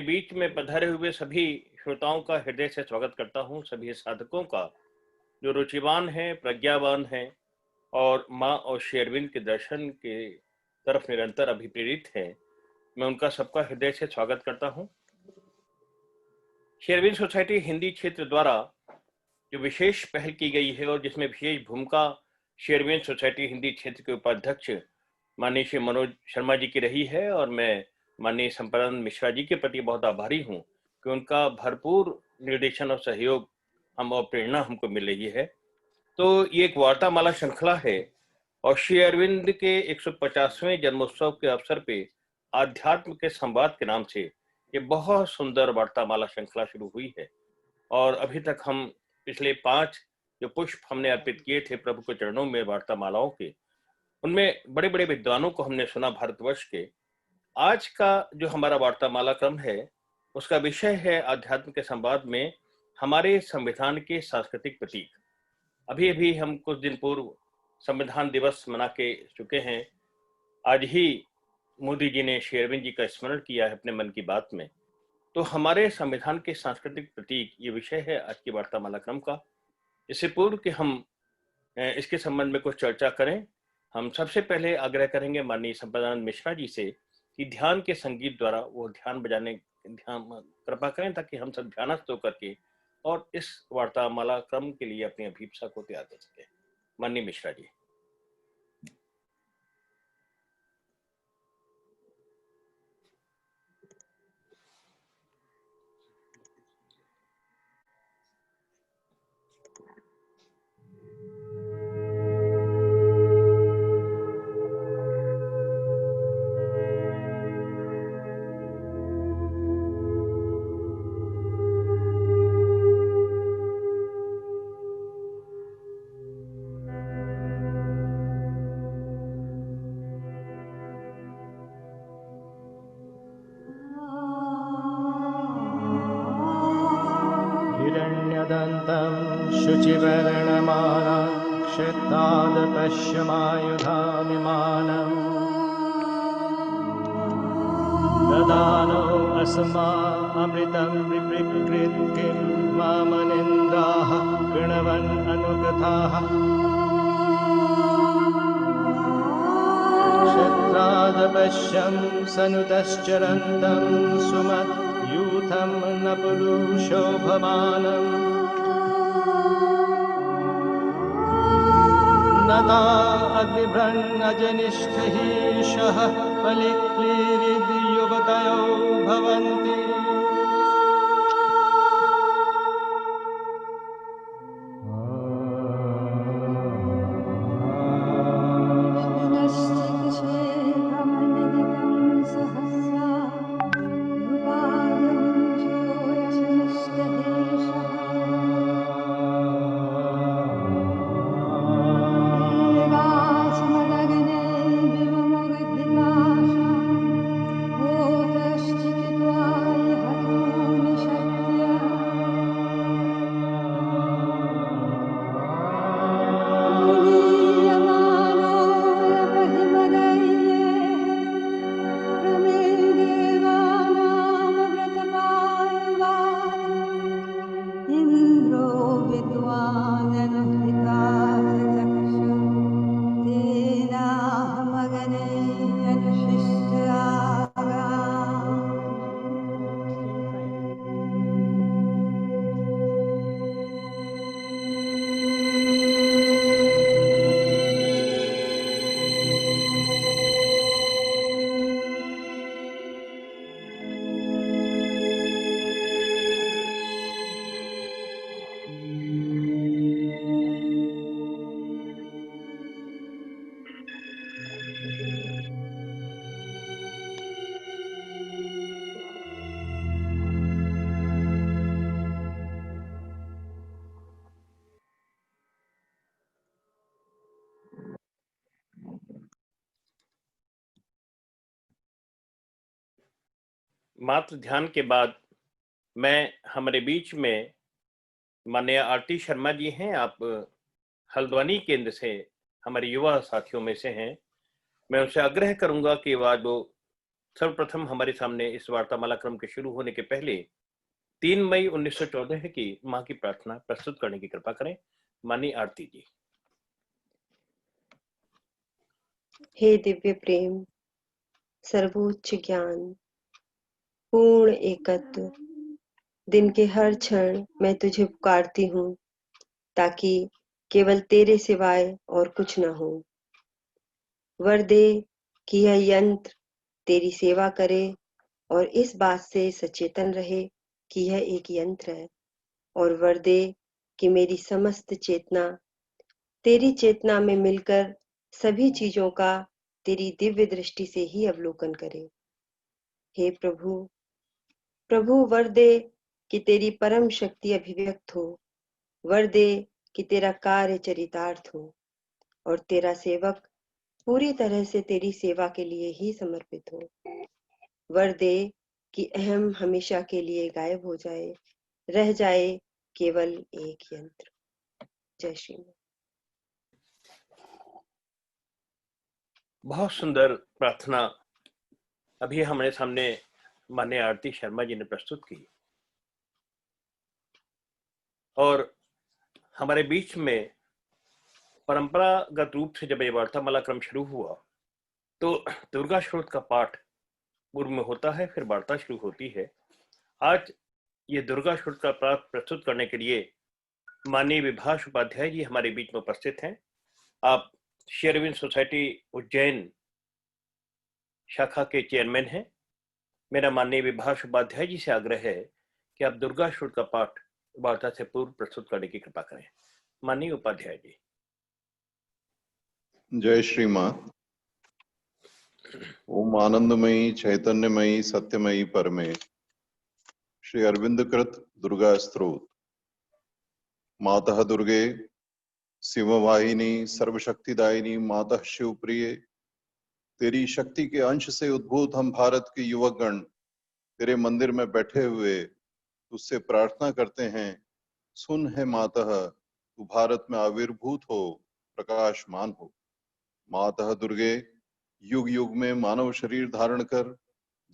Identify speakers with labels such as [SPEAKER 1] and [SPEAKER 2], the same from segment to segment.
[SPEAKER 1] बीच में पधारे हुए सभी श्रोताओं का हृदय से स्वागत करता हूं। सभी साधकों का जो रुचिवान हैं, प्रज्ञावान हैं और माँ और श्री अरविंद के दर्शन के तरफ निरंतर अभिप्रेरित हैं, मैं उनका सबका हृदय से स्वागत करता हूं। श्री अरविंद सोसाइटी हिंदी क्षेत्र द्वारा जो विशेष पहल की गई है और जिसमें विशेष भूमिका श्री अरविंद सोसाइटी हिंदी क्षेत्र के उपाध्यक्ष माननीय श्री मनोज शर्मा जी की रही है, और मैं माननीय संपदानंद मिश्रा जी के प्रति बहुत आभारी हूं कि उनका भरपूर निर्देशन और सहयोग हम और प्रेरणा हमको मिल रही है। तो ये एक वार्तामाला श्रृंखला है और श्री अरविंद के 150वें जन्मोत्सव के अवसर पे आध्यात्म के संवाद के नाम से ये बहुत सुंदर वार्तामाला श्रृंखला शुरू हुई है। और अभी तक हम पिछले 5 जो पुष्प हमने अर्पित किए थे प्रभु के चरणों में वार्तामालाओं के, उनमें बड़े बड़े विद्वानों को हमने सुना भारतवर्ष के। आज का जो हमारा वार्तामाला क्रम है उसका विषय है आध्यात्म के संवाद में हमारे संविधान के सांस्कृतिक प्रतीक। अभी अभी हम कुछ दिन पूर्व संविधान दिवस मना के चुके हैं। आज ही मोदी जी ने श्री अरविंद जी का स्मरण किया है अपने मन की बात में। तो हमारे संविधान के सांस्कृतिक प्रतीक ये विषय है आज की वार्तामाला क्रम का। इससे पूर्व कि हम इसके संबंध में कुछ चर्चा करें, हम सबसे पहले आग्रह करेंगे माननीय संपदानंद मिश्रा जी से कि ध्यान के संगीत द्वारा वो ध्यान कृपा करें ताकि हम सब ध्यानस्थ होकर के और इस वार्तामाला क्रम के लिए अपनी अभिप्सा को तैयार कर सके। माननीय मिश्रा जी।
[SPEAKER 2] हिरण्यदन्तं शुचिवर्णमालाक्षितादपश्यमायुधामिमानम् ददानो अस्मा अमृतं विप्रकृतिं मामनिन्द्राः कृणवन् अनुकथाः क्षत्रादपश्यं सनुतश्चरन्तं सुमद्यूथं नपुरुषो भवानम् नता अग्निभ्रन्नजनिष्ठहीशः फलिक्लीरिद्युवतयो भवन्ति
[SPEAKER 1] मात्र ध्यान के बाद मैं हमारे बीच में माननीय आरती शर्मा जी हैं। आप हल्द्वानी केंद्र से हमारे युवा साथियों में से हैं। मैं उनसे आग्रह करूंगा कि वह जो सर्वप्रथम हमारे सामने इस वार्तामाला क्रम के शुरू होने के पहले 3 मई 1914 की मां की प्रार्थना प्रस्तुत करने की कृपा करें। माननीय आरती जी।
[SPEAKER 3] हे दिव्य प्रेम, सर्वोच्च ज्ञान, पूर्ण एकत्व, दिन के हर क्षण मैं तुझे पुकारती हूँ ताकि केवल तेरे सिवाय और कुछ न हो। वर दे कि यह यंत्र तेरी सेवा करे और इस बात से सचेतन रहे कि यह एक यंत्र है, और वर दे कि मेरी समस्त चेतना तेरी चेतना में मिलकर सभी चीजों का तेरी दिव्य दृष्टि से ही अवलोकन करे। हे प्रभु, प्रभु वर दे कि तेरी परम शक्ति अभिव्यक्त हो, वर दे कि तेरा कार्य चरितार्थ हो और तेरा सेवक पूरी तरह से तेरी सेवा के लिए ही समर्पित हो। वर दे कि अहम हमेशा के लिए गायब हो जाए, रह जाए केवल एक यंत्र। जय श्री राम।
[SPEAKER 1] बहुत सुंदर प्रार्थना अभी हमारे सामने माननीय आरती शर्मा जी ने प्रस्तुत की, और हमारे बीच में परंपरागत रूप से जब ये वार्तामाला क्रम शुरू हुआ तो दुर्गा श्रोत का पाठ पूर्व में होता है, फिर वार्ता शुरू होती है। आज ये दुर्गा श्रोत का पाठ प्रस्तुत करने के लिए माननीय विभाष उपाध्याय जी हमारे बीच में उपस्थित हैं। आप श्री अरविंद सोसाइटी उज्जैन शाखा के चेयरमैन हैं। मेरा माननीय विभाष उपाध्याय जी से आग्रह है कि आप दुर्गा श्रोत का पाठ वार्ता से पूर्व प्रस्तुत करने की कृपा करें। माननीय उपाध्याय जी।
[SPEAKER 4] जय श्री मां। ओम आनंदमयी चैतन्यमयी सत्यमयी परमे श्री अरविंद कृत दुर्गा स्तोत्र। मातः दुर्गे शिववाहिनी सर्वशक्तिदायिनी मातः शिवप्रिय, तेरी शक्ति के अंश से उद्भूत हम भारत के युवक गण तेरे मंदिर में बैठे हुए तुझसे प्रार्थना करते हैं। सुन है मातः, तू भारत में आविर्भूत हो, प्रकाशमान हो। मातः दुर्गे, युग युग में मानव शरीर धारण कर,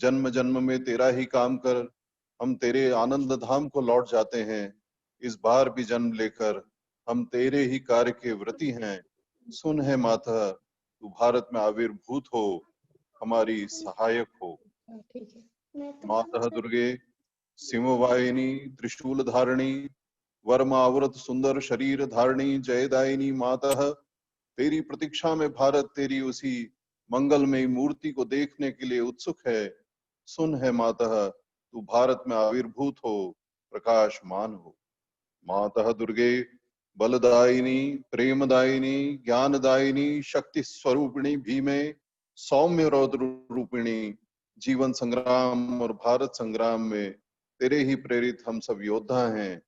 [SPEAKER 4] जन्म जन्म में तेरा ही काम कर, हम तेरे आनंद धाम को लौट जाते हैं। इस बार भी जन्म लेकर हम तेरे ही कार्य के व्रती हैं। सुन है माता, तू भारत में आविर्भूत हो, हमारी सहायक हो। माता दुर्गे सिंहवाहिनी त्रिशूल धारणी, वर्मावृत सुंदर शरीर धारणी जयदायिनी माता, तेरी प्रतीक्षा में भारत तेरी उसी मंगलमयी मूर्ति को देखने के लिए उत्सुक है। सुन है माता, तू भारत में आविर्भूत हो, प्रकाशमान हो। माता दुर्गे बलदायिनी प्रेमदायिनी ज्ञानदायिनी शक्ति स्वरूपिणी भीमे सौम्य रौद्र रूपिणी, जीवन संग्राम और भारत संग्राम में तेरे ही प्रेरित हम सब योद्धा हैं।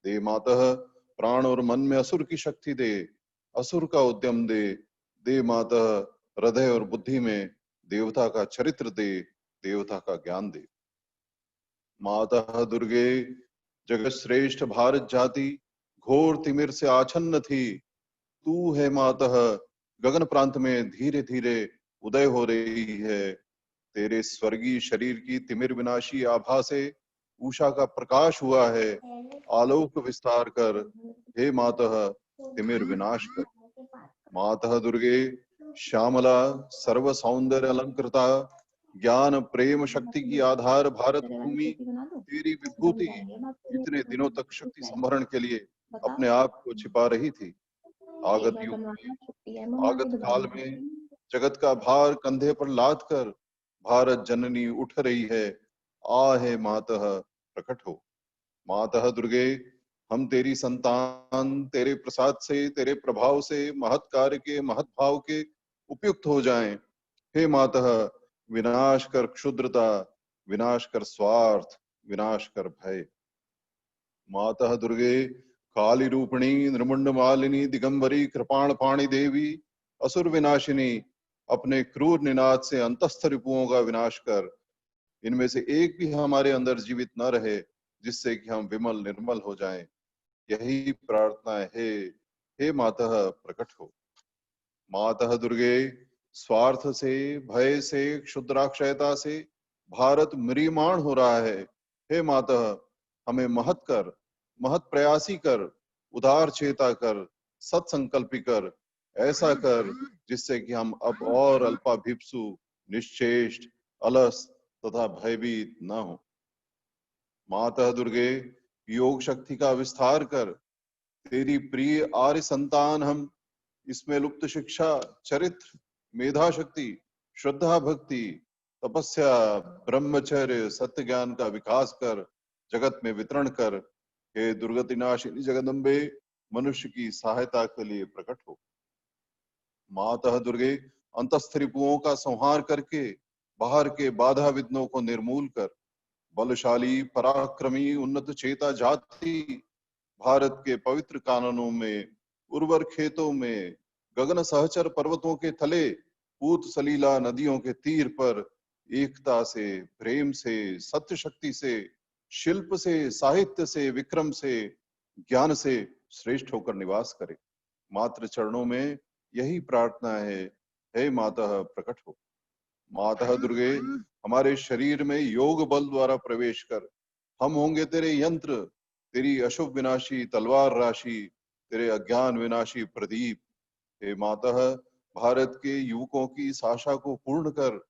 [SPEAKER 4] दे माता, प्राण और मन में असुर की शक्ति दे, असुर का उद्यम दे। दे माता, हृदय और बुद्धि में देवता का चरित्र दे, देवता का ज्ञान दे। माता दुर्गे जगत श्रेष्ठ भारत जाति घोर तिमिर से आछन्न थी, तू है माता गगन प्रांत में धीरे धीरे उदय हो रही है। तेरे स्वर्गीय शरीर की तिमिर विनाशी आभा से उषा का प्रकाश हुआ है। आलोक विस्तार कर, हे माता तिमिर विनाश कर। माता दुर्गे श्यामला सर्व सौंदर्य अलंकृता, ज्ञान प्रेम शक्ति की आधार भारत भूमि, तेरी विभूति इतने दिनों तक शक्ति संभरण के लिए अपने आप को छिपा रही थी। आगत युग में, आगत काल में जगत का भार कंधे पर लाद कर भारत जननी उठ रही है। आ है माता, प्रकट हो। माता दुर्गे, हम तेरी संतान तेरे प्रसाद से तेरे प्रभाव से महत् कार्य के महत् भाव के उपयुक्त हो जाएं। हे माता, विनाश कर क्षुद्रता, विनाश कर स्वार्थ, विनाश कर भय। माता दुर्गे काली रूपिणी निर्मुंड मालिनी दिगंबरी कृपाण पाणी देवी, असुर विनाशिनी, अपने क्रूर निनाद से अंतस्थ रिपुओं का विनाश कर। इनमें से एक भी हमारे अंदर जीवित न रहे, जिससे कि हम विमल निर्मल हो जाएं। यही प्रार्थना है। हे माता, प्रकट हो। माता दुर्गे स्वार्थ से, भय से, क्षुद्राक्षयता से भारत म्रियमाण हो रहा है। हे माता, हमें महत कर, महत प्रयासी कर, उदार चेता कर, सत्संकल्पी कर, ऐसा कर जिससे कि हम अब और अल्पाभिप्सु, निश्चेष्ट, अलस तथा भयभीत न हो। माता दुर्गे, योग शक्ति का विस्तार कर। तेरी प्रिय आर्य संतान हम इसमें लुप्त शिक्षा, चरित्र, मेधा शक्ति, श्रद्धा भक्ति, तपस्या, ब्रह्मचर्य, सत्य ज्ञान का विकास कर, जगत में वितरण कर। हे दुर्गति नाशिनी जगदम्बे, मनुष्य की सहायता के लिए प्रकट हो। माता दुर्गे, अंतस्थ रिपुओं का संहार करके बाहर के बाधा विघ्नों को निर्मूल कर। बलशाली, पराक्रमी, उन्नत चेता जाति भारत के पवित्र काननों में, उर्वर खेतों में, गगन सहचर पर्वतों के तले, पूत सलीला नदियों के तीर पर एकता से, प्रेम से, सत्य शक्ति से, शिल्प से, साहित्य से, विक्रम से, ज्ञान से श्रेष्ठ होकर निवास करे। मात्र चरणों में यही प्रार्थना है। हे माता, प्रकट हो। माता दुर्गे, हमारे शरीर में योग बल द्वारा प्रवेश कर। हम होंगे तेरे यंत्र, तेरी अशुभ विनाशी तलवार राशि, तेरे अज्ञान विनाशी प्रदीप। हे माता, भारत के युवकों की इस आशा को पूर्ण कर।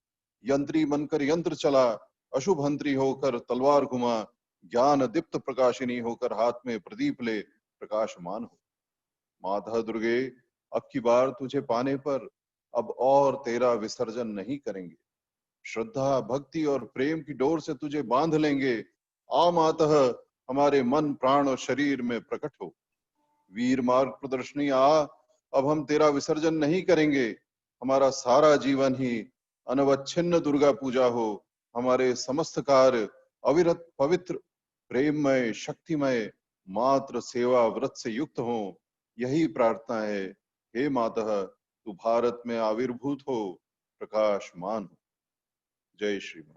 [SPEAKER 4] यंत्री बनकर यंत्र चला, अशुभ हंत्री होकर तलवार घुमा, ज्ञान दीप्त प्रकाशिनी होकर हाथ में प्रदीप ले प्रकाशमान हो। माता दुर्गे, अब की बार तुझे पाने पर अब और तेरा विसर्जन नहीं करेंगे। श्रद्धा, भक्ति और प्रेम की डोर से तुझे बांध लेंगे। आ माता, हमारे मन, प्राण और शरीर में प्रकट हो। वीर मार्ग प्रदर्शनी आ, अब हम तेरा विसर्जन नहीं करेंगे। हमारा सारा जीवन ही अनवच्छिन्न दुर्गा पूजा हो। हमारे समस्त कार्य अविरत, पवित्र, प्रेममय, शक्तिमय, मात्र सेवा व्रत से युक्त हो। यही प्रार्थना है। हे माता, तू भारत में आविर्भूत हो, प्रकाशमान हो। जय श्री मां।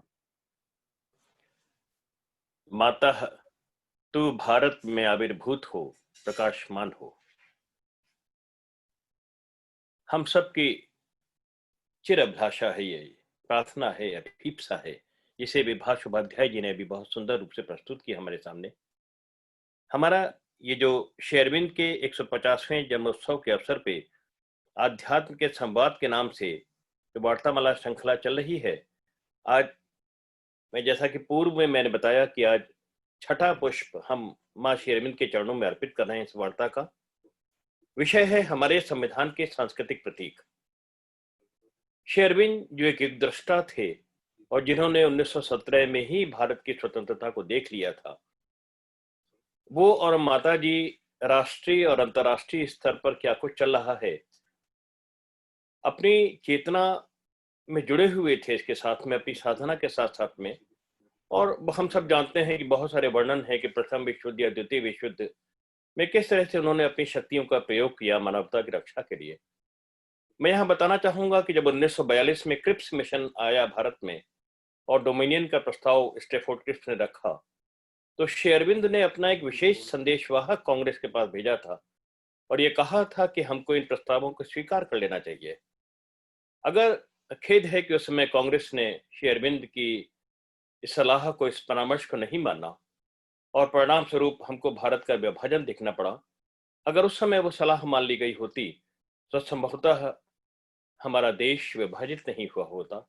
[SPEAKER 1] माता, तू भारत में आविर्भूत हो, प्रकाशमान हो। हम सबकी चिर अभिलाषा है, ये प्रार्थना है, अभिप्सा है, जिसे विभाष उपाध्याय जी ने भी बहुत सुंदर रूप से प्रस्तुत किया हमारे सामने। हमारा ये जो श्री अरविंद के 150वें जन्मोत्सव के अवसर पे आध्यात्म के संवाद के नाम से जो वार्तामाला श्रृंखला चल रही है, आज मैं जैसा कि पूर्व में मैंने बताया कि आज छठा पुष्प हम मां श्री अरविंद के चरणों में अर्पित कर रहे हैं। इस वार्ता का विषय है हमारे संविधान के सांस्कृतिक प्रतीक। श्री अरविंद जो एक युगद्रष्टा थे और जिन्होंने 1917 में ही भारत की स्वतंत्रता को देख लिया था, वो और माता जी राष्ट्रीय और अंतर्राष्ट्रीय स्तर पर क्या कुछ चल रहा है अपनी चेतना में जुड़े हुए थे, इसके साथ में अपनी साधना के साथ साथ में। और हम सब जानते हैं कि बहुत सारे वर्णन है कि प्रथम विश्व युद्ध या द्वितीय विश्व युद्ध में किस तरह से उन्होंने अपनी शक्तियों का प्रयोग किया मानवता की रक्षा के लिए। मैं यहाँ बताना चाहूंगा कि जब 1942 में क्रिप्स मिशन आया भारत में और डोमिनियन का प्रस्ताव स्टैफोर्ड क्रिप्स ने रखा, तो श्री अरविंद ने अपना एक विशेष संदेशवाहक कांग्रेस के पास भेजा था और ये कहा था कि हमको इन प्रस्तावों को स्वीकार कर लेना चाहिए। अगर खेद है कि उस समय कांग्रेस ने श्री अरविंद की इस सलाह को, इस परामर्श को नहीं माना और परिणाम स्वरूप हमको भारत का विभाजन देखना पड़ा। अगर उस समय वो सलाह मान ली गई होती तो संभवतः हमारा देश विभाजित नहीं हुआ होता।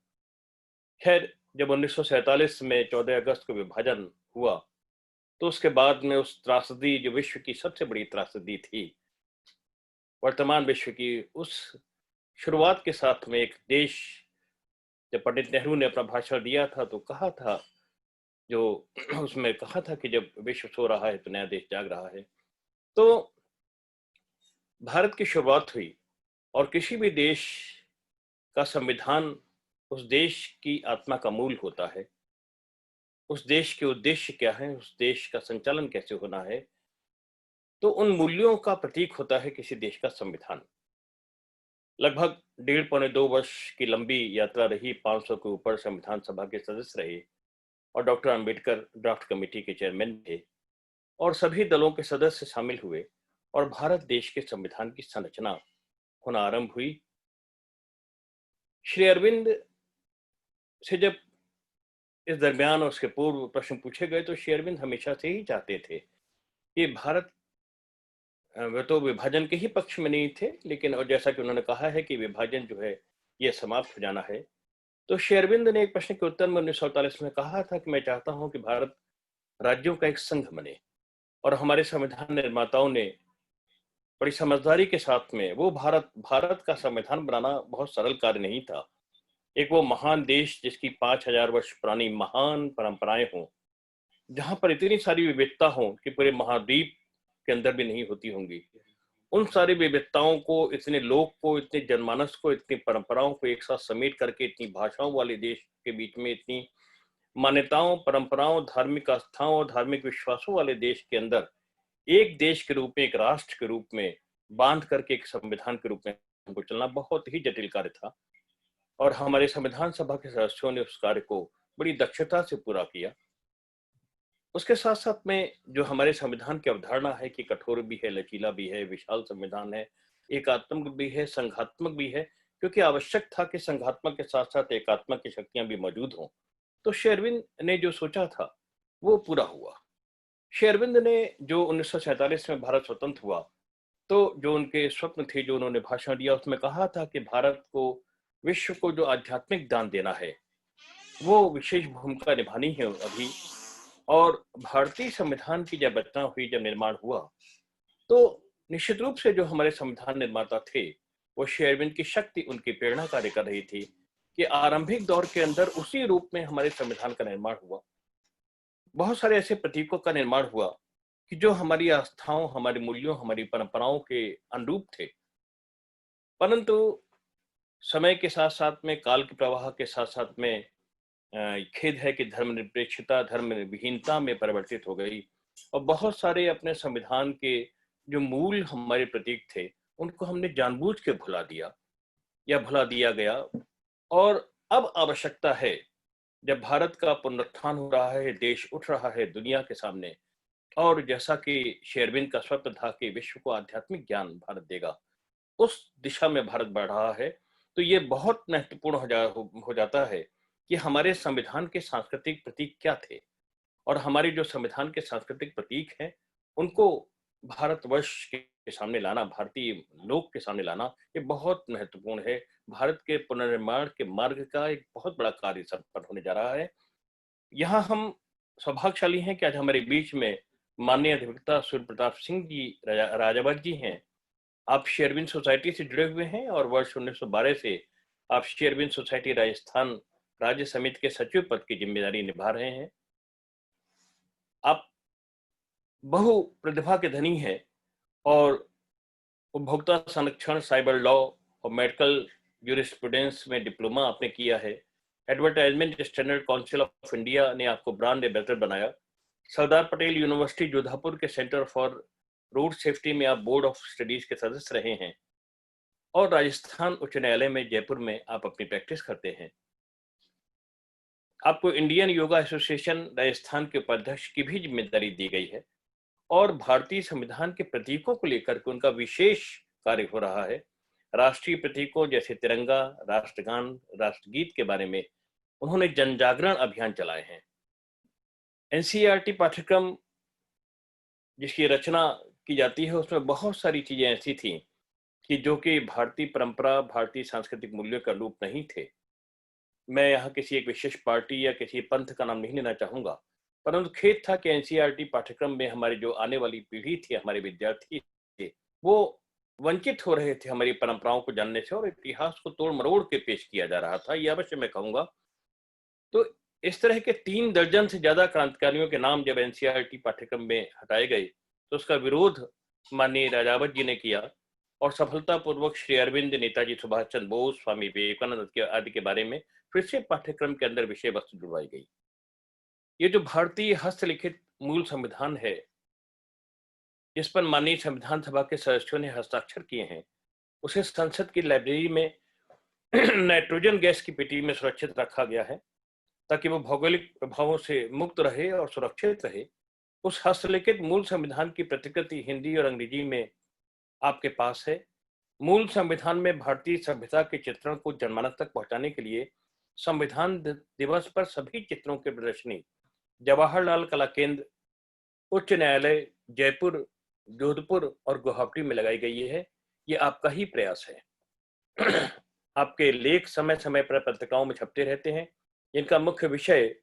[SPEAKER 1] खैर, जब 1947 में 14 अगस्त को विभाजन हुआ तो उसके बाद में उस त्रासदी, जो विश्व की सबसे बड़ी त्रासदी थी, वर्तमान विश्व की, उस शुरुआत के साथ में एक देश, जब पंडित नेहरू ने अपना भाषण दिया था तो कहा था, जो उसमें कहा था कि जब विश्व सो रहा है तो नया देश जाग रहा है। तो भारत की शुरुआत हुई और किसी भी देश का संविधान उस देश की आत्मा का मूल होता है। उस देश के उद्देश्य क्या है, उस देश का संचालन कैसे होना है, तो उन मूल्यों का प्रतीक होता है किसी देश का संविधान। लगभग 1.5-2 वर्ष की लंबी यात्रा रही, 500 के ऊपर संविधान सभा के सदस्य रहे और डॉक्टर अंबेडकर ड्राफ्ट कमेटी के चेयरमैन थे और सभी दलों के सदस्य शामिल हुए और भारत देश के संविधान की संरचना होना आरंभ हुई। श्री अरविंद से जब इस दरमियान और उसके पूर्व प्रश्न पूछे गए तो श्री अरविंद हमेशा से ही चाहते थे कि भारत, वे तो विभाजन के ही पक्ष में नहीं थे, लेकिन और जैसा कि उन्होंने कहा है कि विभाजन जो है ये समाप्त हो जाना है। तो श्री अरविंद ने एक प्रश्न के उत्तर में 1947 में कहा था कि मैं चाहता हूं कि भारत राज्यों का एक संघ बने। और हमारे संविधान निर्माताओं ने बड़ी समझदारी के साथ में वो भारत का संविधान बनाना बहुत सरल कार्य नहीं था। एक वो महान देश जिसकी 5000 वर्ष पुरानी महान परंपराएं हों, जहां पर इतनी सारी विविधता हो कि पूरे महाद्वीप के अंदर भी नहीं होती होंगी, उन सारी विविधताओं को, इतने लोग को, इतने जनमानस को, इतनी परंपराओं को एक साथ समेट करके इतनी भाषाओं वाले देश के बीच में, इतनी मान्यताओं, परंपराओं, धार्मिक आस्थाओं और धार्मिक विश्वासों वाले देश के अंदर एक देश के रूप में, एक राष्ट्र के रूप में बांध करके एक संविधान के रूप में हमको चलना बहुत ही जटिल कार्य था। और हमारे संविधान सभा के सदस्यों ने उस कार्य को बड़ी दक्षता से पूरा किया। उसके साथ साथ में जो हमारे संविधान की अवधारणा है कि कठोर भी है, लचीला भी है, विशाल संविधान है, एकात्मक भी है, संघात्मक भी है, क्योंकि आवश्यक था कि संघात्मक के साथ साथ एकात्मक की शक्तियां भी मौजूद हों। तो श्री अरविंद ने जो सोचा था वो पूरा हुआ। श्री अरविंद ने जो 1947 में भारत स्वतंत्र हुआ, तो जो उनके स्वप्न थे, जो उन्होंने भाषण दिया, उसमें कहा था कि भारत को, विश्व को जो आध्यात्मिक दान देना है वो विशेष भूमिका निभानी है अभी। और भारतीय संविधान की जब रचना हुई, जब निर्माण हुआ, तो निश्चित रूप से जो हमारे संविधान निर्माता थे वो श्री अरविंद की शक्ति, उनकी प्रेरणा कार्य कर रही थी कि आरंभिक दौर के अंदर उसी रूप में हमारे संविधान का निर्माण हुआ। बहुत सारे ऐसे प्रतीकों का निर्माण हुआ कि जो हमारी आस्थाओं, हमारे मूल्यों, हमारी परंपराओं के अनुरूप थे। परंतु समय के साथ साथ में, काल के प्रवाह के साथ साथ में खेद है कि धर्मनिरपेक्षता धर्मविहीनता में परिवर्तित हो गई और बहुत सारे अपने संविधान के जो मूल हमारे प्रतीक थे उनको हमने जानबूझ के भुला दिया या भुला दिया गया। और अब आवश्यकता है, जब भारत का पुनरुत्थान हो रहा है, देश उठ रहा है दुनिया के सामने, और जैसा कि श्री अरविंद का स्वप्न था कि विश्व को आध्यात्मिक ज्ञान भारत देगा, उस दिशा में भारत बढ़ रहा है। तो ये बहुत महत्वपूर्ण हो जाता है कि हमारे संविधान के सांस्कृतिक प्रतीक क्या थे, और हमारे जो संविधान के सांस्कृतिक प्रतीक हैं उनको भारतवर्ष के सामने लाना, भारतीय लोक के सामने लाना, ये बहुत महत्वपूर्ण है। भारत के पुनर्निर्माण के मार्ग का एक बहुत बड़ा कार्य संपन्न होने जा रहा है। यहाँ हम सौभाग्यशाली हैं कि आज हमारे बीच में माननीय अधिवक्ता सूर्य प्रताप सिंह जी राजावत जी हैं। आप श्री अरविंद सोसाइटी से जुड़े हुए हैं और वर्ष 1912 से आप श्री अरविंद सोसाइटी राजस्थान राज्य समिति के सचिव पद की जिम्मेदारी निभा रहे हैं। आप बहु प्रतिभा के धनी हैं और उपभोक्ता संरक्षण, साइबर लॉ और मेडिकल ज्यूरिस्प्रूडेंस में डिप्लोमा आपने किया है। Advertisement standard council of India ने आपको ब्रांड एम्बेसडर बनाया। सरदार पटेल यूनिवर्सिटी जोधापुर के सेंटर फॉर रोड सेफ्टी में आप बोर्ड ऑफ स्टडीज के सदस्य रहे हैं और राजस्थान उच्च न्यायालय में जयपुर में आप अपनी प्रैक्टिस करते हैं। आपको इंडियन योगा एसोसिएशन राजस्थान के उपाध्यक्ष की भी जिम्मेदारी दी गई है और भारतीय संविधान के प्रतीकों को लेकर के उनका विशेष कार्य हो रहा है। राष्ट्रीय प्रतीकों जैसे तिरंगा, राष्ट्रगान, राष्ट्रगीत के बारे में उन्होंने जन जागरण अभियान चलाए हैं। एनसीईआरटी पाठ्यक्रम जिसकी रचना की जाती है उसमें बहुत सारी चीजें ऐसी थी कि जो कि भारतीय परंपरा, भारतीय सांस्कृतिक मूल्यों का रूप नहीं थे। मैं यहाँ किसी एक विशेष पार्टी या किसी पंथ का नाम नहीं लेना चाहूंगा, परंतु खेद था कि एनसीईआरटी पाठ्यक्रम में हमारी जो आने वाली पीढ़ी थी, हमारे विद्यार्थी थे, वो वंचित हो रहे थे हमारी परंपराओं को जानने से और इतिहास को तोड़ मरोड़ के पेश किया जा रहा था, ये अवश्य मैं कहूंगा। तो इस तरह के 3 दर्जन से ज्यादा क्रांतिकारियों के नाम जब एनसीईआरटी पाठ्यक्रम में हटाए गए तो उसका विरोध माननीय राजावत जी ने किया और सफलतापूर्वक श्री अरविंद, नेताजी सुभाष चंद्र बोस, स्वामी विवेकानंद आदि के बारे में फिर से पाठ्यक्रम के अंदर विषय वस्तु जुड़वाई गई। ये जो भारतीय हस्तलिखित मूल संविधान है जिस पर माननीय संविधान सभा के सदस्यों ने हस्ताक्षर किए हैं, उसे संसद की लाइब्रेरी में नाइट्रोजन गैस की पेटी में सुरक्षित रखा गया है ताकि वो भौगोलिक प्रभावों से मुक्त रहे और सुरक्षित रहे। उस हस्तलिखित मूल संविधान की प्रतिकृति हिंदी और अंग्रेजी में आपके पास है। मूल संविधान में भारतीय सभ्यता के चित्रण को जनमानस तक पहुंचाने के लिए संविधान दिवस पर सभी चित्रों की प्रदर्शनी जवाहरलाल कला केंद्र, उच्च न्यायालय, जयपुर, जोधपुर और गुवाहाटी में लगाई गई है। ये आपका ही प्रयास है। आपके लेख समय समय पर पत्रिकाओं में छपते रहते हैं। इनका मुख्य विषय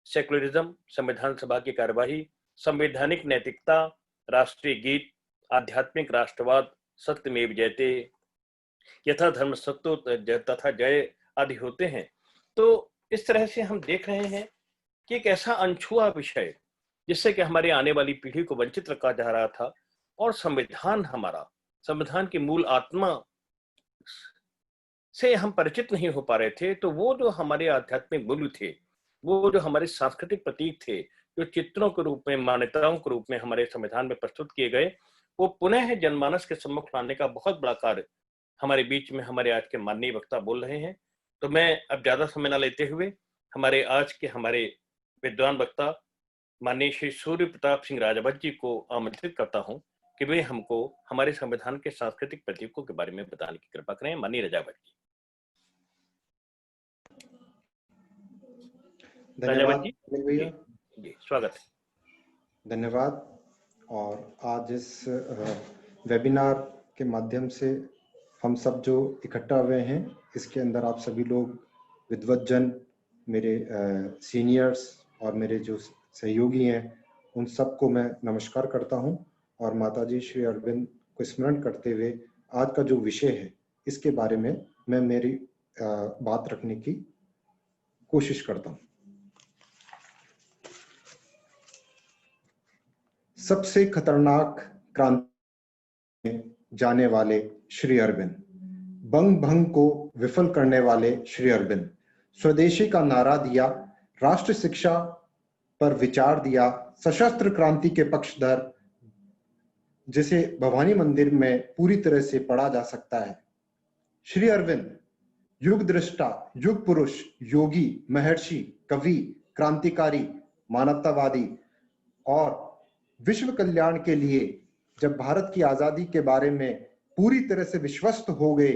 [SPEAKER 1] सेकुलरिज्म, संविधान सभा की कार्यवाही, संवैधानिक नैतिकता, राष्ट्रीय गीत, आध्यात्मिक राष्ट्रवाद, सत्यमेव जयते, यथा धर्म सत्यो तथा जय आदि होते हैं। तो इस तरह से हम देख रहे हैं कि एक ऐसा अनछुआ विषय जिससे कि हमारी आने वाली पीढ़ी को वंचित रखा जा रहा था, और संविधान हमारा, संविधान की मूल आत्मा से हम परिचित नहीं हो पा रहे थे। तो वो जो हमारे आध्यात्मिक मूल्य थे, वो जो हमारे सांस्कृतिक प्रतीक थे, जो चित्रों के रूप में, मान्यताओं के रूप में हमारे संविधान में प्रस्तुत किए गए, वो पुनः जनमानस के सम्मुख लाने का बहुत बड़ा कार्य हमारे बीच में हमारे आज के माननीय वक्ता बोल रहे हैं। तो मैं अब ज्यादा समय न लेते हुए हमारे आज के हमारे विद्वान वक्ता माननीय श्री सूर्य प्रताप सिंह राजावत जी को आमंत्रित करता हूं कि वे हमको हमारे संविधान के सांस्कृतिक प्रतीकों के बारे में बताने की कृपा करें। माननीय राजावत जी।
[SPEAKER 5] धन्यवाद भैया।
[SPEAKER 1] जी, स्वागत है।
[SPEAKER 5] धन्यवाद। और आज इस वेबिनार के माध्यम से हम सब जो इकट्ठा हुए हैं, इसके अंदर आप सभी लोग विद्वज्जन, मेरे सीनियर्स और मेरे जो सहयोगी हैं, उन सबको मैं नमस्कार करता हूं। और माताजी श्री अरविंद को स्मरण करते हुए आज का जो विषय है, इसके बारे में मैं मेरी बात रखने की कोशिश करता हूं। सबसे खतरनाक क्रांति में जाने वाले श्री अरविंद, बंग भंग को विफल करने वाले श्री अरविंद, स्वदेशी का नारा दिया, राष्ट्र शिक्षा पर विचार दिया, सशस्त्र क्रांति के पक्षधर, जिसे भवानी मंदिर में पूरी तरह से पढ़ा जा सकता है। श्री अरविंद युग दृष्टा, युग पुरुष, योगी, महर्षि, कवि, क्रांतिकारी, मानवतावादी और विश्व कल्याण के लिए जब भारत की आजादी के बारे में पूरी तरह से विश्वस्त हो गए,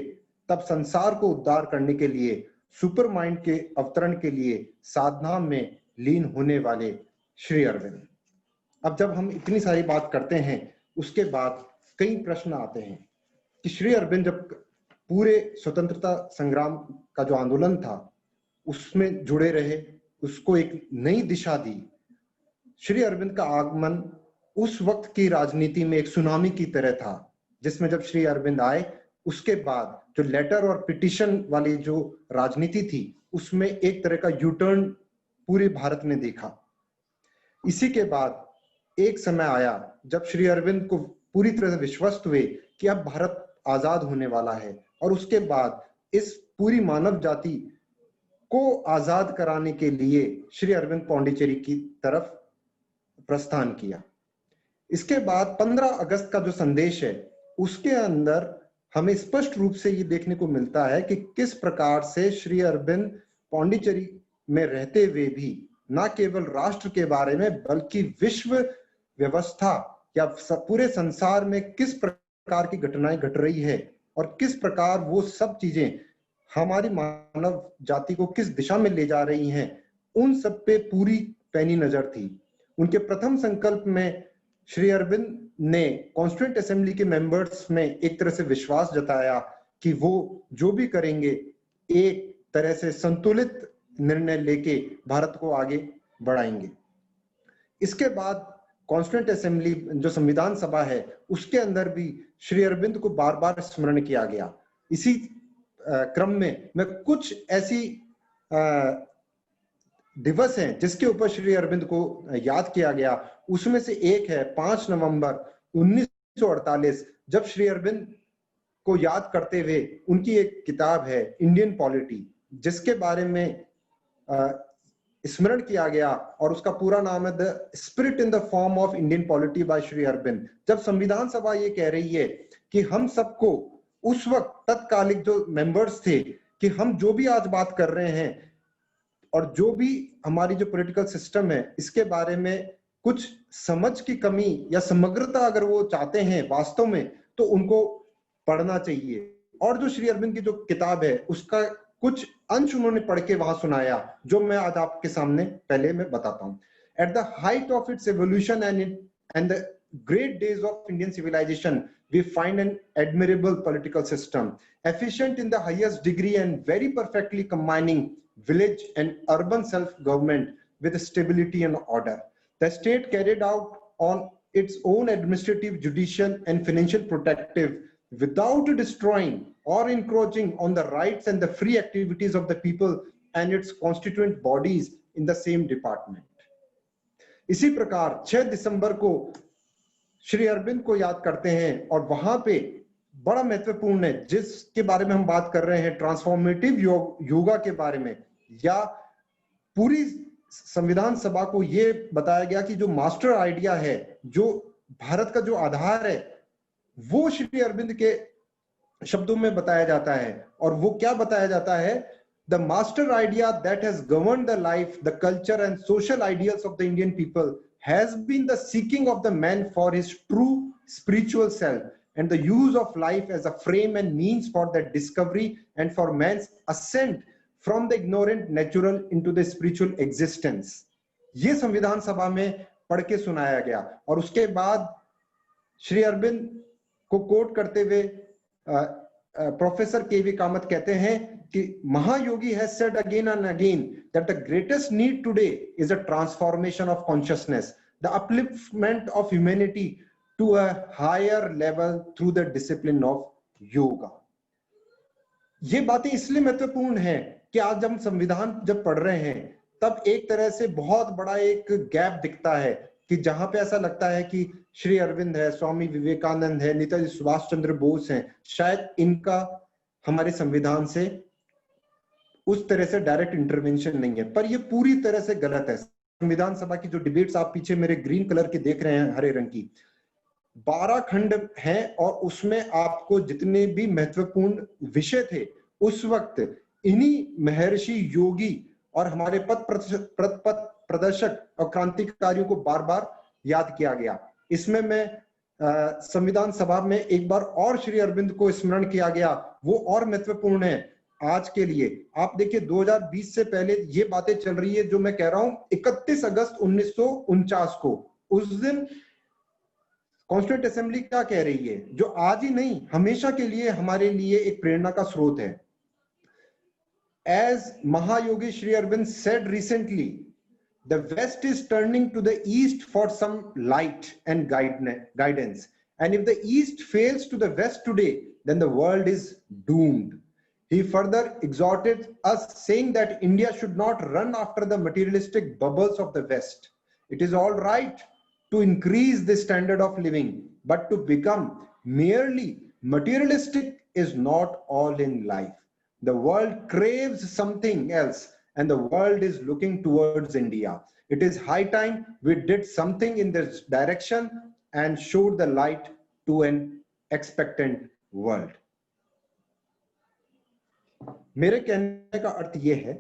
[SPEAKER 5] तब संसार को उद्धार करने के लिए, सुपर माइंड के अवतरण के लिए साधना में लीन होने वाले श्री अरविंद। अब जब हम इतनी सारी बात करते हैं, उसके बाद कई प्रश्न आते हैं कि श्री अरविंद जब पूरे स्वतंत्रता संग्राम का जो आंदोलन था उसमें जुड़े रहे, उसको एक नई दिशा दी। श्री अरविंद का आगमन उस वक्त की राजनीति में एक सुनामी की तरह था, जिसमें जब श्री अरविंद आए, उसके बाद जो लेटर और पिटिशन वाली जो राजनीति थी, उसमें एक तरह का यूटर्न पूरे भारत ने देखा। इसी के बाद एक समय आया जब श्री अरविंद को पूरी तरह से विश्वस्त हुए कि अब भारत आजाद होने वाला है, और उसके बाद इस पूरी मानव जाति को आजाद कराने के लिए श्री अरविंद पौंडीचेरी की तरफ प्रस्थान किया। इसके बाद 15 अगस्त का जो संदेश है, उसके अंदर हमें स्पष्ट रूप से ये देखने को मिलता है कि किस प्रकार से श्री अरविंद पौंडीचेरी में रहते हुए भी न केवल राष्ट्र के बारे में बल्कि विश्व व्यवस्था या पूरे संसार में किस प्रकार की घटनाएं घट रही है और किस प्रकार वो सब चीजें हमारी मानव जाति को किस दिशा में ले जा रही हैं, उन सब पे पूरी पैनी नजर थी। उनके प्रथम संकल्प में श्री अरविंद ने कॉन्स्टिट्यूएंट असेंबली के मेंबर्स में एक तरह से विश्वास जताया कि वो जो भी करेंगे एक तरह से संतुलित निर्णय लेके भारत को आगे बढ़ाएंगे। इसके बाद कॉन्स्टिट्यूएंट असेंबली जो संविधान सभा है, उसके अंदर भी श्री अरविंद को बार बार स्मरण किया गया। इसी क्रम में मैं कुछ ऐसी दिवस हैं जिसके ऊपर श्री अरविंद को याद किया गया। उसमें से एक है 5 नवंबर 1948, जब श्री अरविंद को याद करते हुए उनकी एक किताब है इंडियन पॉलिटी, जिसके बारे में स्मरण किया गया, और उसका पूरा नाम है the spirit in the form of Indian polity by Shri Aurobindo. जब संविधान सभा ये कह रही है कि हम सबको उस वक्त तत्कालिक जो मेंबर्स थे कि हम जो भी आज बात कर रहे हैं और जो भी हमारी जो पॉलिटिकल सिस्टम है, इसके बारे में कुछ समझ की कमी या समग्रता अगर वो चाहते हैं वास्तव में, तो उनको पढ़ना चाहिए। और जो श्री अरविंद की जो किताब है उसका कुछ अंश उन्होंने पढ़ के वहां सुनाया, जो मैं आज आपके सामने पहले मैं बताता हूँ। At the height of its evolution and the great days of Indian civilization, we find an admirable political system, efficient in the highest degree and very perfectly combining village and urban self-government with stability and order. The state carried out on its own administrative, judicial, and financial protective without destroying or encroaching on the rights and the free activities of the people and its constituent bodies in the same department. इसी प्रकार 6 दिसंबर को श्री अरविंद को याद करते हैं और वहां पे बड़ा महत्वपूर्ण है जिसके बारे में हम बात कर रहे हैं, ट्रांसफॉर्मेटिव योगा के बारे में, या पूरी संविधान सभा को ये बताया गया कि जो मास्टर आइडिया है, जो भारत का जो आधार है, वो श्री अरविंद के शब्दों में बताया जाता है। और वो क्या बताया जाता है? The master idea that has governed the life, the culture and social ideals of the Indian people has been the seeking of the man for his true spiritual self and the use of life as a frame and means for the discovery and for man's ascent from the ignorant natural into the spiritual existence. ये संविधान सभा में पढ़ के सुनाया गया। और उसके बाद श्री अरविंद को कोट करते हुए प्रोफेसर के.वी. कामत कहते हैं कि महायोगी has said again and again that the greatest need today is a transformation of consciousness, the upliftment of humanity to a higher level through the discipline of yoga. ये बातें इसलिए महत्वपूर्ण हैं कि आज हम संविधान जब पढ़ रहे हैं तब एक तरह से बहुत बड़ा एक गैप दिखता है कि जहां पे ऐसा लगता है कि श्री अरविंद है, स्वामी विवेकानंद है, नेताजी सुभाष चंद्र बोस हैं, शायद इनका हमारे संविधान से उस तरह से डायरेक्ट इंटरवेंशन नहीं है, पर ये पूरी तरह से गलत है। संविधान सभा की जो डिबेट्स आप पीछे मेरे ग्रीन कलर की देख रहे हैं, हरे रंग की, 12 खंड हैं और उसमें आपको जितने भी महत्वपूर्ण विषय थे उस वक्त इन्हीं महर्षि योगी और हमारे पथ प्रदर्शक और क्रांतिकारियों को बार बार याद किया गया। इसमें मैं संविधान सभा में एक बार और श्री अरविंद को स्मरण किया गया, वो और महत्वपूर्ण है आज के लिए। आप देखिए 2020 से पहले ये बातें चल रही है जो मैं कह रहा हूं 31 अगस्त 1949 को, उस दिन कॉन्स्टिट्यूएंट असेंबली क्या कह रही है, जो आज ही नहीं हमेशा के लिए हमारे लिए एक प्रेरणा का स्रोत है। As Mahayogi Sri Aurobindo said recently, the West is turning to the East for some light and guidance. And if the East fails to the West today, then the world is doomed. He further exhorted us, saying that India should not run after the materialistic bubbles of the West. It is all right to increase the standard of living, but to become merely materialistic is not all in life. The world craves something else, and the world is looking towards India. It is high time we did something in this direction and showed the light to an expectant world. मेरे कहने का अर्थ यह है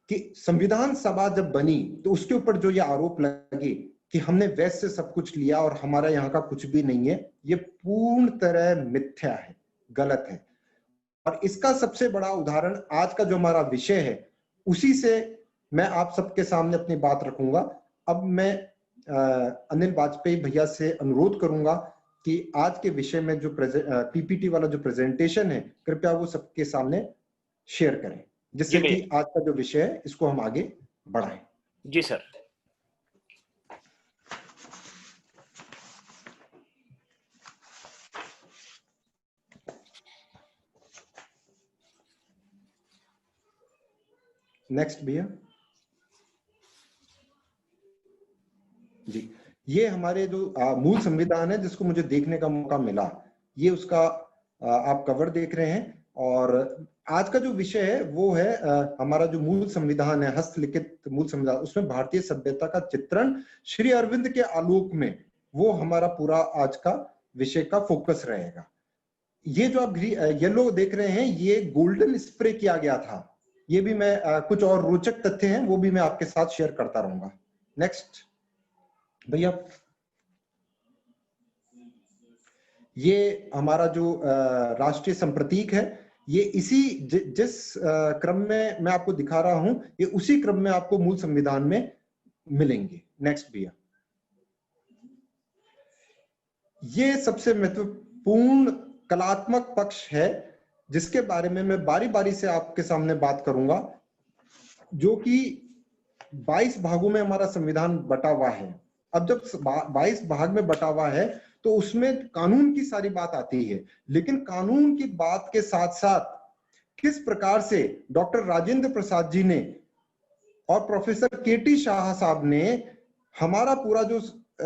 [SPEAKER 5] कि संविधान सभा जब बनी तो उसके ऊपर जो ये आरोप लगे कि हमने वेस्ट से सब कुछ लिया और हमारा यहाँ का कुछ भी नहीं है, ये पूर्ण तरह मिथ्या है, गलत है। और इसका सबसे बड़ा उदाहरण आज का जो हमारा विषय है, उसी से मैं आप सबके सामने अपनी बात रखूंगा। अब मैं अनिल वाजपेयी भैया से अनुरोध करूंगा कि आज के विषय में जो पीपीटी वाला जो प्रेजेंटेशन है, कृपया वो सबके सामने शेयर करें, जिससे कि आज का जो विषय है इसको हम आगे बढ़ाएं।
[SPEAKER 1] जी सर।
[SPEAKER 5] नेक्स्ट भैया जी, ये हमारे जो मूल संविधान है जिसको मुझे देखने का मौका मिला, ये उसका आप कवर देख रहे हैं। और आज का जो विषय है वो है हमारा जो मूल संविधान है, हस्तलिखित मूल संविधान, उसमें भारतीय सभ्यता का चित्रण श्री अरविंद के आलोक में, वो हमारा पूरा आज का विषय का फोकस रहेगा। ये जो आप येलो देख रहे हैं, ये गोल्डन स्प्रे किया गया था। ये भी मैं कुछ और रोचक तथ्य हैं वो भी मैं आपके साथ शेयर करता रहूंगा। नेक्स्ट भैया, ये हमारा जो राष्ट्रीय संप्रतीक है, ये इसी जिस क्रम में मैं आपको दिखा रहा हूं, ये उसी क्रम में आपको मूल संविधान में मिलेंगे। नेक्स्ट भैया। ये सबसे महत्वपूर्ण कलात्मक पक्ष है जिसके बारे में मैं बारी बारी से आपके सामने बात करूंगा, जो कि 22 भागों में हमारा संविधान बटा हुआ है। अब जब 22 भाग में बटा हुआ है तो उसमें कानून की सारी बात आती है, लेकिन कानून की बात के साथ साथ किस प्रकार से डॉक्टर राजेंद्र प्रसाद जी ने और प्रोफेसर केटी शाह साहब ने हमारा पूरा जो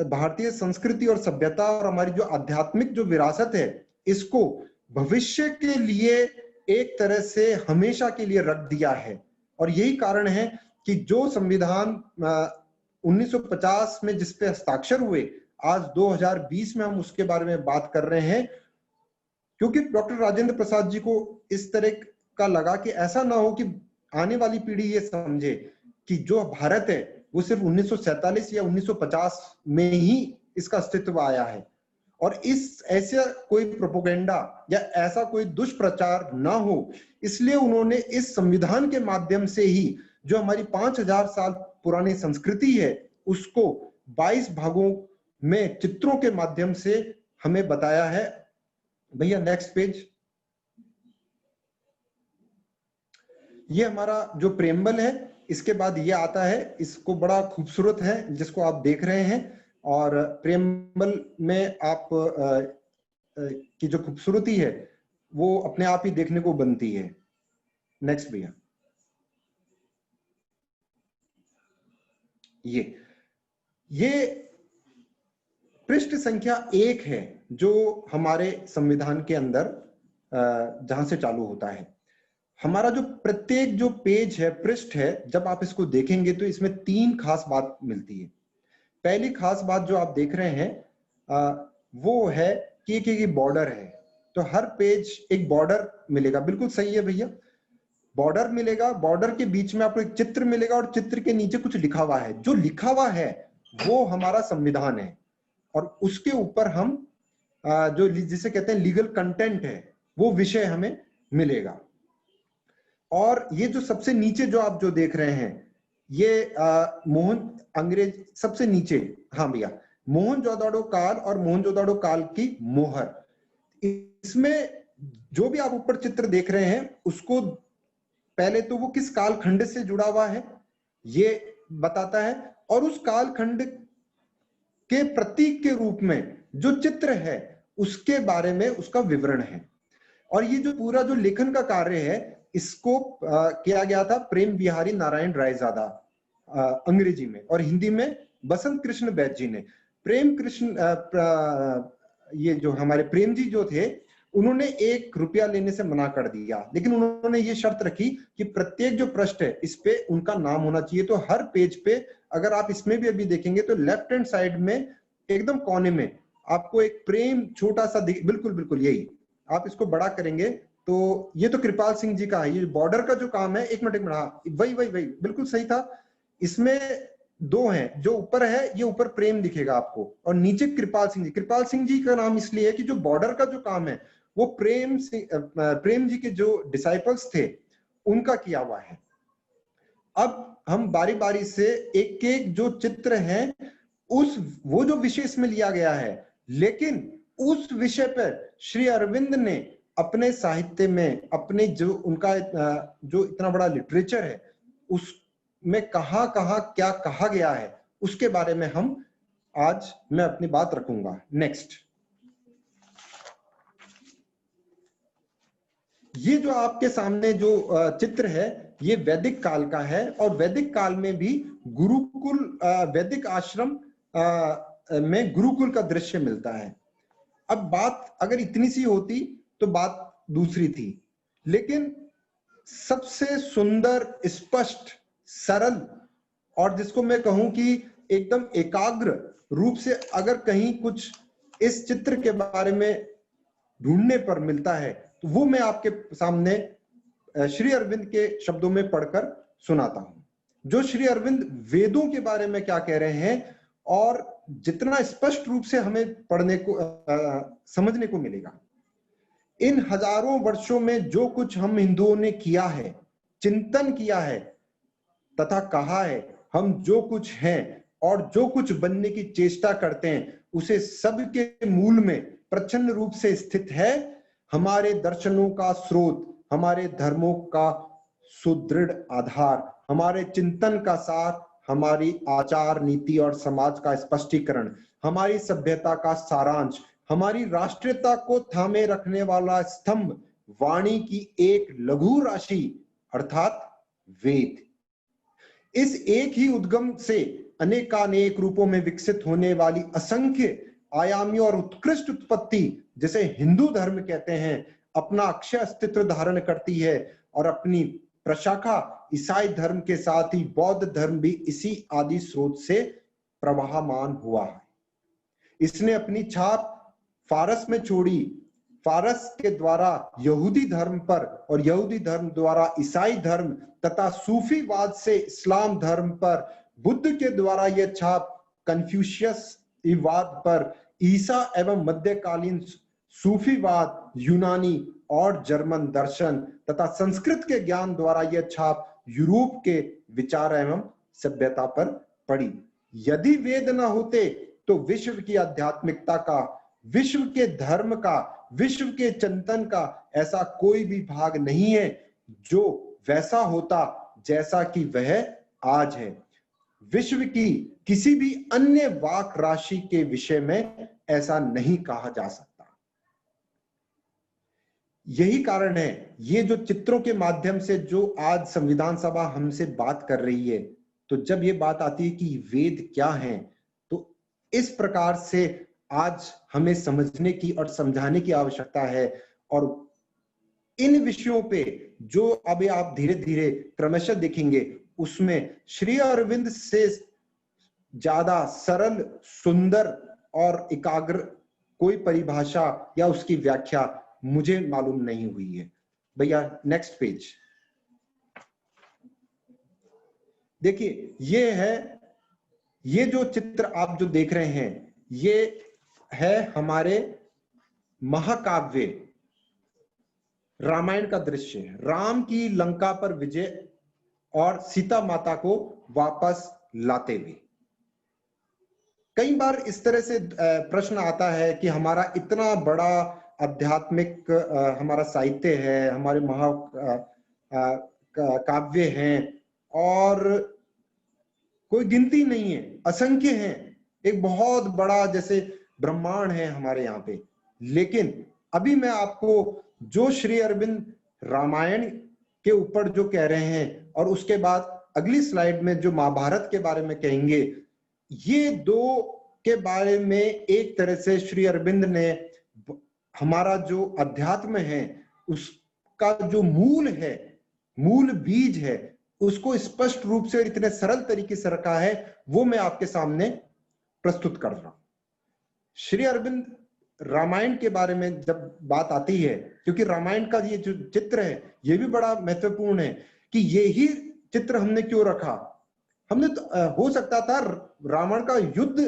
[SPEAKER 5] भारतीय संस्कृति और सभ्यता और हमारी जो आध्यात्मिक जो विरासत है, इसको भविष्य के लिए एक तरह से हमेशा के लिए रख दिया है। और यही कारण है कि जो संविधान 1950 में जिस पे हस्ताक्षर हुए, आज 2020 में हम उसके बारे में बात कर रहे हैं, क्योंकि डॉक्टर राजेंद्र प्रसाद जी को इस तरह का लगा कि ऐसा ना हो कि आने वाली पीढ़ी ये समझे कि जो भारत है वो सिर्फ 1947 या 1950 में ही इसका अस्तित्व आया है, और इस ऐसा कोई प्रोपोगेंडा या ऐसा कोई दुष्प्रचार ना हो, इसलिए उन्होंने इस संविधान के माध्यम से ही जो हमारी 5000 साल पुरानी संस्कृति है उसको 22 भागों में चित्रों के माध्यम से हमें बताया है। भैया नेक्स्ट पेज। ये हमारा जो प्रेम्बल है, इसके बाद ये आता है, इसको बड़ा खूबसूरत है जिसको आप देख रहे हैं, और प्रेम्बल में आप की जो खूबसूरती है वो अपने आप ही देखने को बनती है। नेक्स्ट भैया। ये पृष्ठ संख्या 1 है जो हमारे संविधान के अंदर जहां से चालू होता है। हमारा जो प्रत्येक जो पेज है, पृष्ठ है, जब आप इसको देखेंगे तो इसमें 3 खास बात मिलती है। पहली खास बात जो आप देख रहे हैं वो है कि एक बॉर्डर है, तो हर पेज एक बॉर्डर मिलेगा। बिल्कुल सही है भैया, बॉर्डर मिलेगा, बॉर्डर के बीच में आपको एक चित्र मिलेगा और चित्र के नीचे कुछ लिखा हुआ है। जो लिखा हुआ है वो हमारा संविधान है, और उसके ऊपर हम जो जिसे कहते हैं लीगल कंटेंट है, वो विषय हमें मिलेगा। और ये जो सबसे नीचे जो आप जो देख रहे हैं, ये मोहन अंग्रेज सबसे नीचे, हाँ भैया, मोहनजोदड़ो काल और मोहनजोदड़ो काल की मोहर। इसमें जो भी आप ऊपर चित्र देख रहे हैं उसको पहले तो वो किस कालखंड से जुड़ा हुआ है ये बताता है, और उस कालखंड के प्रतीक के रूप में जो चित्र है उसके बारे में उसका विवरण है। और ये जो पूरा जो लेखन का कार्य है इसको किया गया था प्रेम बिहारी नारायण रायजादा अंग्रेजी में, और हिंदी में बसंत कृष्ण बैद जी ने। प्रेम कृष्ण ये जो हमारे प्रेम जी जो थे, उन्होंने 1 रुपया लेने से मना कर दिया, लेकिन उन्होंने ये शर्त रखी कि प्रत्येक जो पृष्ठ है इस पे उनका नाम होना चाहिए। तो हर पेज पे अगर आप इसमें भी अभी देखेंगे तो लेफ्ट हैंड साइड में एकदम कोने में आपको एक प्रेम छोटा सा बिल्कुल बिल्कुल यही, आप इसको बड़ा करेंगे तो ये तो कृपाल सिंह जी का है। ये बॉर्डर का जो काम है, एक मिनट, हाँ वही बिल्कुल सही था। इसमें 2 हैं, जो ऊपर है ये ऊपर प्रेम दिखेगा आपको, और नीचे कृपाल सिंह जी। कृपाल सिंह जी का नाम इसलिए है कि जो बॉर्डर का जो काम है वो प्रेम जी के जो डिसाइपल्स थे उनका किया हुआ है। अब हम बारी बारी से एक एक जो चित्र है वो जो विषय इसमें लिया गया है, लेकिन उस विषय पर श्री अरविंद ने अपने साहित्य में, अपने जो उनका जो इतना बड़ा लिटरेचर है उसमें कहां क्या कहा गया है उसके बारे में आज मैं अपनी बात रखूंगा। नेक्स्ट। ये जो आपके सामने जो चित्र है ये वैदिक काल का है, और वैदिक काल में भी गुरुकुल वैदिक आश्रम में गुरुकुल का दृश्य मिलता है। अब बात अगर इतनी सी होती तो बात दूसरी थी, लेकिन सबसे सुंदर, स्पष्ट, सरल, और जिसको मैं कहूं कि एकदम एकाग्र रूप से अगर कहीं कुछ इस चित्र के बारे में ढूंढने पर मिलता है तो वो मैं आपके सामने श्री अरविंद के शब्दों में पढ़कर सुनाता हूं। जो श्री अरविंद वेदों के बारे में क्या कह रहे हैं और जितना स्पष्ट रूप से हमें पढ़ने को समझने को मिलेगा। इन हजारों वर्षों में जो कुछ हम हिंदुओं ने किया है, चिंतन किया है तथा कहा है, हम जो कुछ हैं और जो कुछ बनने की चेष्टा करते हैं, उसे सबके मूल में प्रचंड रूप से स्थित है हमारे दर्शनों का स्रोत, हमारे धर्मों का सुदृढ़ आधार, हमारे चिंतन का सार, हमारी आचार नीति और समाज का स्पष्टीकरण, हमारी सभ्यता का सारांश, हमारी राष्ट्रीयता को थामे रखने वाला स्तंभ, वाणी की एक लघु राशि अर्थात वेद। इस एक ही उद्गम से अनेकानेक रूपों में विकसित होने वाली असंख्य आयामी और उत्कृष्ट उत्पत्ति, जिसे हिंदू धर्म कहते हैं, अपना अक्षय अस्तित्व धारण करती है और अपनी प्रशाखा ईसाई धर्म के साथ ही बौद्ध धर्म भी इसी आदि स्रोत से प्रवाहमान हुआ है। इसने अपनी छाप फारस में छोड़ी, फारस के द्वारा यहूदी धर्म पर और यहूदी धर्म द्वारा ईसाई धर्म तथा सूफीवाद से इस्लाम धर्म पर, बुद्ध के द्वारा यह छाप कन्फ्यूशियस वाद पर, ईसा एवं मध्यकालीन सूफीवाद, यूनानी और जर्मन दर्शन तथा संस्कृत के ज्ञान द्वारा यह छाप यूरोप के विचार एवं सभ्यता पर पड़ी। यदि वेद न होते तो विश्व की आध्यात्मिकता का, विश्व के धर्म का, विश्व के चिंतन का ऐसा कोई भी भाग नहीं है जो वैसा होता जैसा कि वह आज है। विश्व की किसी भी अन्य वाक राशि के विषय में ऐसा नहीं कहा जा सकता। यही कारण है, ये जो चित्रों के माध्यम से जो आज संविधान सभा हमसे बात कर रही है, तो जब ये बात आती है कि वेद क्या है, तो इस प्रकार से आज हमें समझने की और समझाने की आवश्यकता है। और इन विषयों पे जो अभी आप धीरे धीरे क्रमशः देखेंगे, उसमें श्री अरविंद से ज्यादा सरल, सुंदर और एकाग्र कोई परिभाषा या उसकी व्याख्या मुझे मालूम नहीं हुई है। भैया नेक्स्ट पेज देखिए, ये है, ये जो चित्र आप जो देख रहे हैं, ये है हमारे महाकाव्य रामायण का दृश्य। राम की लंका पर विजय और सीता माता को वापस लाते हुए। कई बार इस तरह से प्रश्न आता है कि हमारा इतना बड़ा आध्यात्मिक हमारा साहित्य है, हमारे महा काव्य हैं और कोई गिनती नहीं है, असंख्य हैं, एक बहुत बड़ा जैसे ब्रह्मांड है हमारे यहाँ पे। लेकिन अभी मैं आपको जो श्री अरविंद रामायण के ऊपर जो कह रहे हैं और उसके बाद अगली स्लाइड में जो महाभारत के बारे में कहेंगे, ये दो के बारे में एक तरह से श्री अरविंद ने हमारा जो अध्यात्म है उसका जो मूल है, मूल बीज है, उसको स्पष्ट रूप से इतने सरल तरीके से रखा है, वो मैं आपके सामने प्रस्तुत कर रहा हूं। श्री अरविंद रामायण के बारे में जब बात आती है, क्योंकि रामायण का ये जो चित्र है ये भी बड़ा महत्वपूर्ण है कि ये ही चित्र हमने क्यों रखा। हमने तो हो सकता था रावण का युद्ध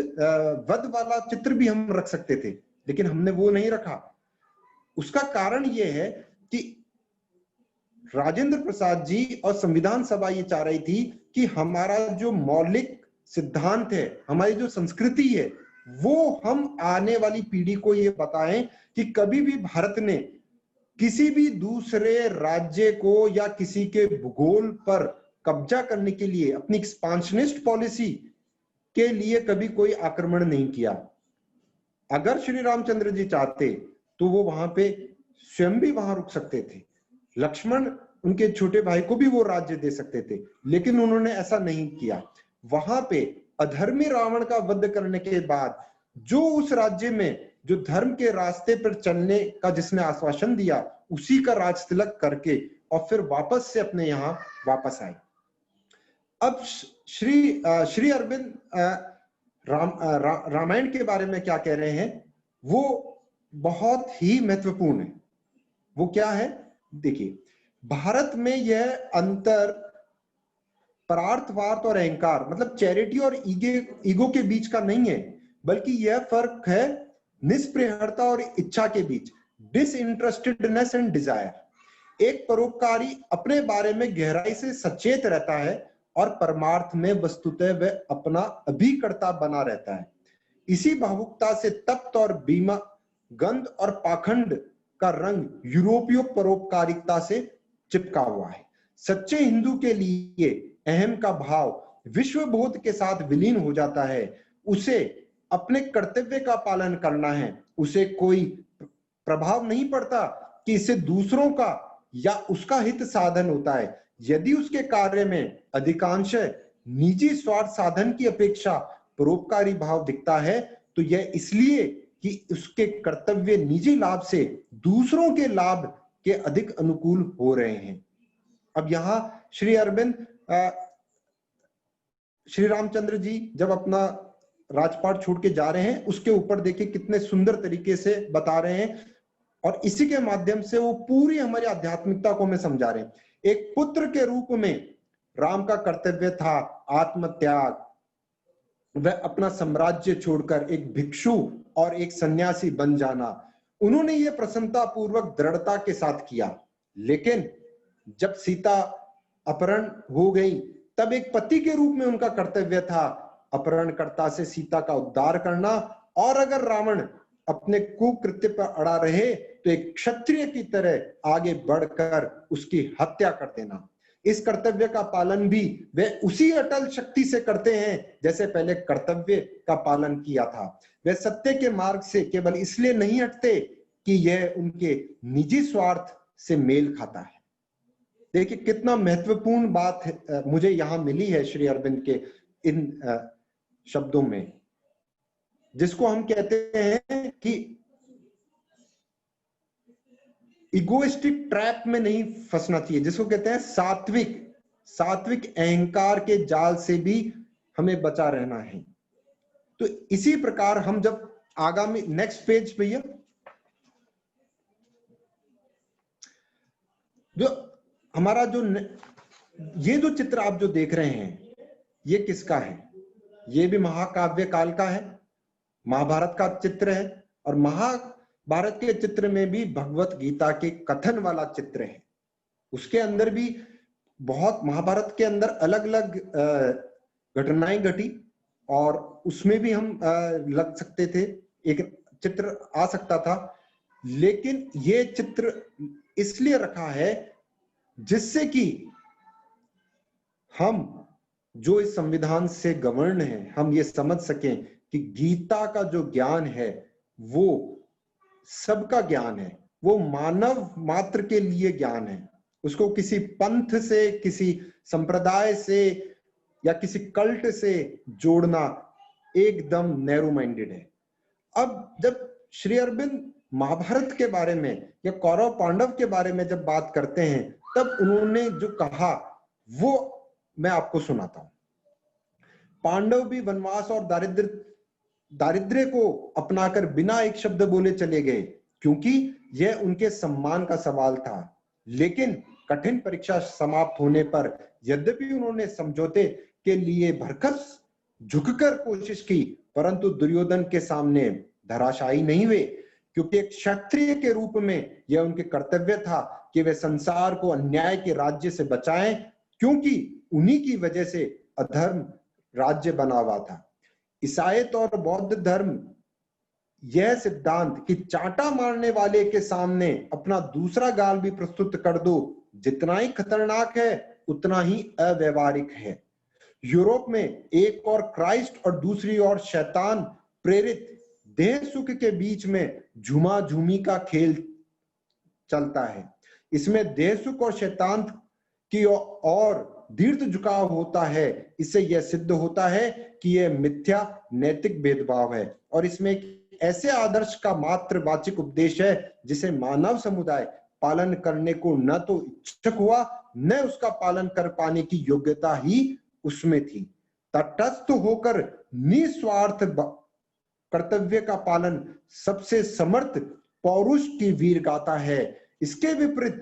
[SPEAKER 5] वध वाला चित्र भी हम रख सकते थे, लेकिन हमने वो नहीं रखा। उसका कारण ये है कि राजेंद्र प्रसाद जी और संविधान सभा ये चाह रही थी कि हमारा जो मौलिक सिद्धांत है, हमारी जो संस्कृति है, वो हम आने वाली पीढ़ी को ये बताएं कि कभी भी भारत ने किसी भी दूसरे राज्य को या किसी के भूगोल पर कब्जा करने के लिए अपनी एक्सपांशनिस्ट पॉलिसी के लिए कभी कोई आक्रमण नहीं किया। अगर श्री रामचंद्र जी चाहते तो वो वहां पे स्वयं भी वहां रुक सकते थे, लक्ष्मण उनके छोटे भाई को भी वो राज्य दे सकते थे, लेकिन उन्होंने ऐसा नहीं किया। वहां पे अधर्मी रावण का वध करने के बाद जो उस राज्य में जो धर्म के रास्ते पर चलने का जिसने आश्वासन दिया, उसी का राज तिलक करके और फिर वापस से अपने यहाँ वापस आए। अब श्री अरविंद रामायण के बारे में क्या कह रहे हैं, वो बहुत ही महत्वपूर्ण है। वो क्या है, देखिए, भारत में यह अंतर परार्थवाद और अहंकार मतलब चैरिटी और ईगो के बीच का नहीं है, बल्कि यह फर्क है निष्प्रेहरता और इच्छा के बीच, डिसइंटरेस्टेडनेस एंड डिजायर। एक परोपकारी अपने बारे में गहराई से सचेत रहता है और परमार्थ में वस्तुतः वह अपना अभिकर्ता बना रहता है। इसी भावुकता से तप्त और बीमा गंध और पाखंड का रंग यूरोपीय परोपकारिता से चिपका हुआ है। सच्चे हिंदू के लिए अहम का भाव विश्व बोध के साथ विलीन हो जाता है। उसे अपने कर्तव्य का पालन करना है। उसे कोई प्रभाव नहीं पड़ता कि इससे दूसरों का या उसका हित साधन होता है। यदि उसके कार्य में अधिकांश निजी स्वार्थ साधन की अपेक्षा परोपकारी भाव दिखता है तो यह इसलिए कि उसके कर्तव्य निजी लाभ से दूसरों के लाभ के अधिक अनुकूल हो रहे हैं। अब यहाँ श्री अरविंद श्री रामचंद्र जी जब अपना राजपाट छोड़ के जा रहे हैं उसके ऊपर देखिए कितने सुंदर तरीके से बता रहे हैं और इसी के माध्यम से वो पूरी हमारी आध्यात्मिकता को हमें समझा रहे हैं। एक पुत्र के रूप में राम का कर्तव्य था आत्मत्याग। वह अपना साम्राज्य छोड़कर एक भिक्षु और एक सन्यासी बन जाना उन्होंने ये प्रसन्नता पूर्वक दृढ़ता के साथ किया। लेकिन जब सीता अपहरण हो गई तब एक पति के रूप में उनका कर्तव्य था अपहरणकर्ता से सीता का उद्धार करना, और अगर रावण अपने कुकृत्य पर अड़ा रहे तो एक क्षत्रिय की तरह आगे बढ़कर उसकी हत्या कर देना। इस कर्तव्य का पालन भी वे उसी अटल शक्ति से करते हैं जैसे पहले कर्तव्य का पालन किया था। वे सत्य के मार्ग से केवल इसलिए नहीं हटते कि यह उनके निजी स्वार्थ से मेल खाता है। देखिए कितना महत्वपूर्ण बात है, मुझे यहां मिली है श्री अरविंद के इन शब्दों में, जिसको हम कहते हैं कि इगोइस्टिक ट्रैप में नहीं फंसना चाहिए, जिसको कहते हैं सात्विक अहंकार के जाल से भी हमें बचा रहना है। तो इसी प्रकार हम जब आगामी नेक्स्ट पेज भैया, जो हमारा जो ये जो चित्र आप जो देख रहे हैं ये किसका है? ये भी महाकाव्य काल का है, महाभारत का चित्र है, और महाभारत के चित्र में भी भगवत गीता के कथन वाला चित्र है। उसके अंदर भी बहुत, महाभारत के अंदर अलग अलग घटनाएं घटी और उसमें भी हम लग सकते थे, एक चित्र आ सकता था, लेकिन ये चित्र इसलिए रखा है जिससे कि हम जो इस संविधान से गवर्न है हम ये समझ सकें कि गीता का जो ज्ञान है वो सबका ज्ञान है, वो मानव मात्र के लिए ज्ञान है। उसको किसी पंथ से, किसी संप्रदाय से या किसी कल्ट से जोड़ना एकदम नैरो माइंडेड है। अब जब श्री अरविंद महाभारत के बारे में या कौरव पांडव के बारे में जब बात करते हैं तब उन्होंने जो कहा वो मैं आपको सुनाता हूं। पांडव भी वनवास और दारिद्र्य को अपनाकर बिना एक शब्द बोले चले गए क्योंकि यह उनके सम्मान का सवाल था। लेकिन कठिन परीक्षा समाप्त होने पर यद्यपि उन्होंने समझौते के लिए भरकस झुककर कोशिश की, परंतु दुर्योधन के सामने धराशायी नहीं हुए, क्योंकि एक क्षत्रिय के रूप में यह उनके कर्तव्य था कि वे संसार को अन्याय के राज्य से बचाएं, क्योंकि उन्हीं की वजह से अधर्म राज्य बना हुआ था। ईसाईयत और बौद्ध धर्म यह सिद्धांत कि चांटा मारने वाले के सामने अपना दूसरा गाल भी प्रस्तुत कर दो जितना ही खतरनाक है उतना ही अव्यवहारिक है। यूरोप में एक और क्राइस्ट और दूसरी ओर शैतान प्रेरित देह सुख के बीच में झूमा झूमी का खेल चलता है। इसमें देह सुख और शैतान की और दीर्घ झुकाव होता है। इससे यह सिद्ध होता है कि यह मिथ्या नैतिक भेदभाव है और इसमें एक ऐसे आदर्श का मात्र वाचिक उपदेश है जिसे मानव समुदाय पालन करने को न तो इच्छुक हुआ न उसका पालन कर पाने की योग्यता ही उसमें थी। तटस्थ होकर निस्वार्थ कर्तव्य का पालन सबसे समर्थ पौरुष की वीर गाथा है। इसके विपरीत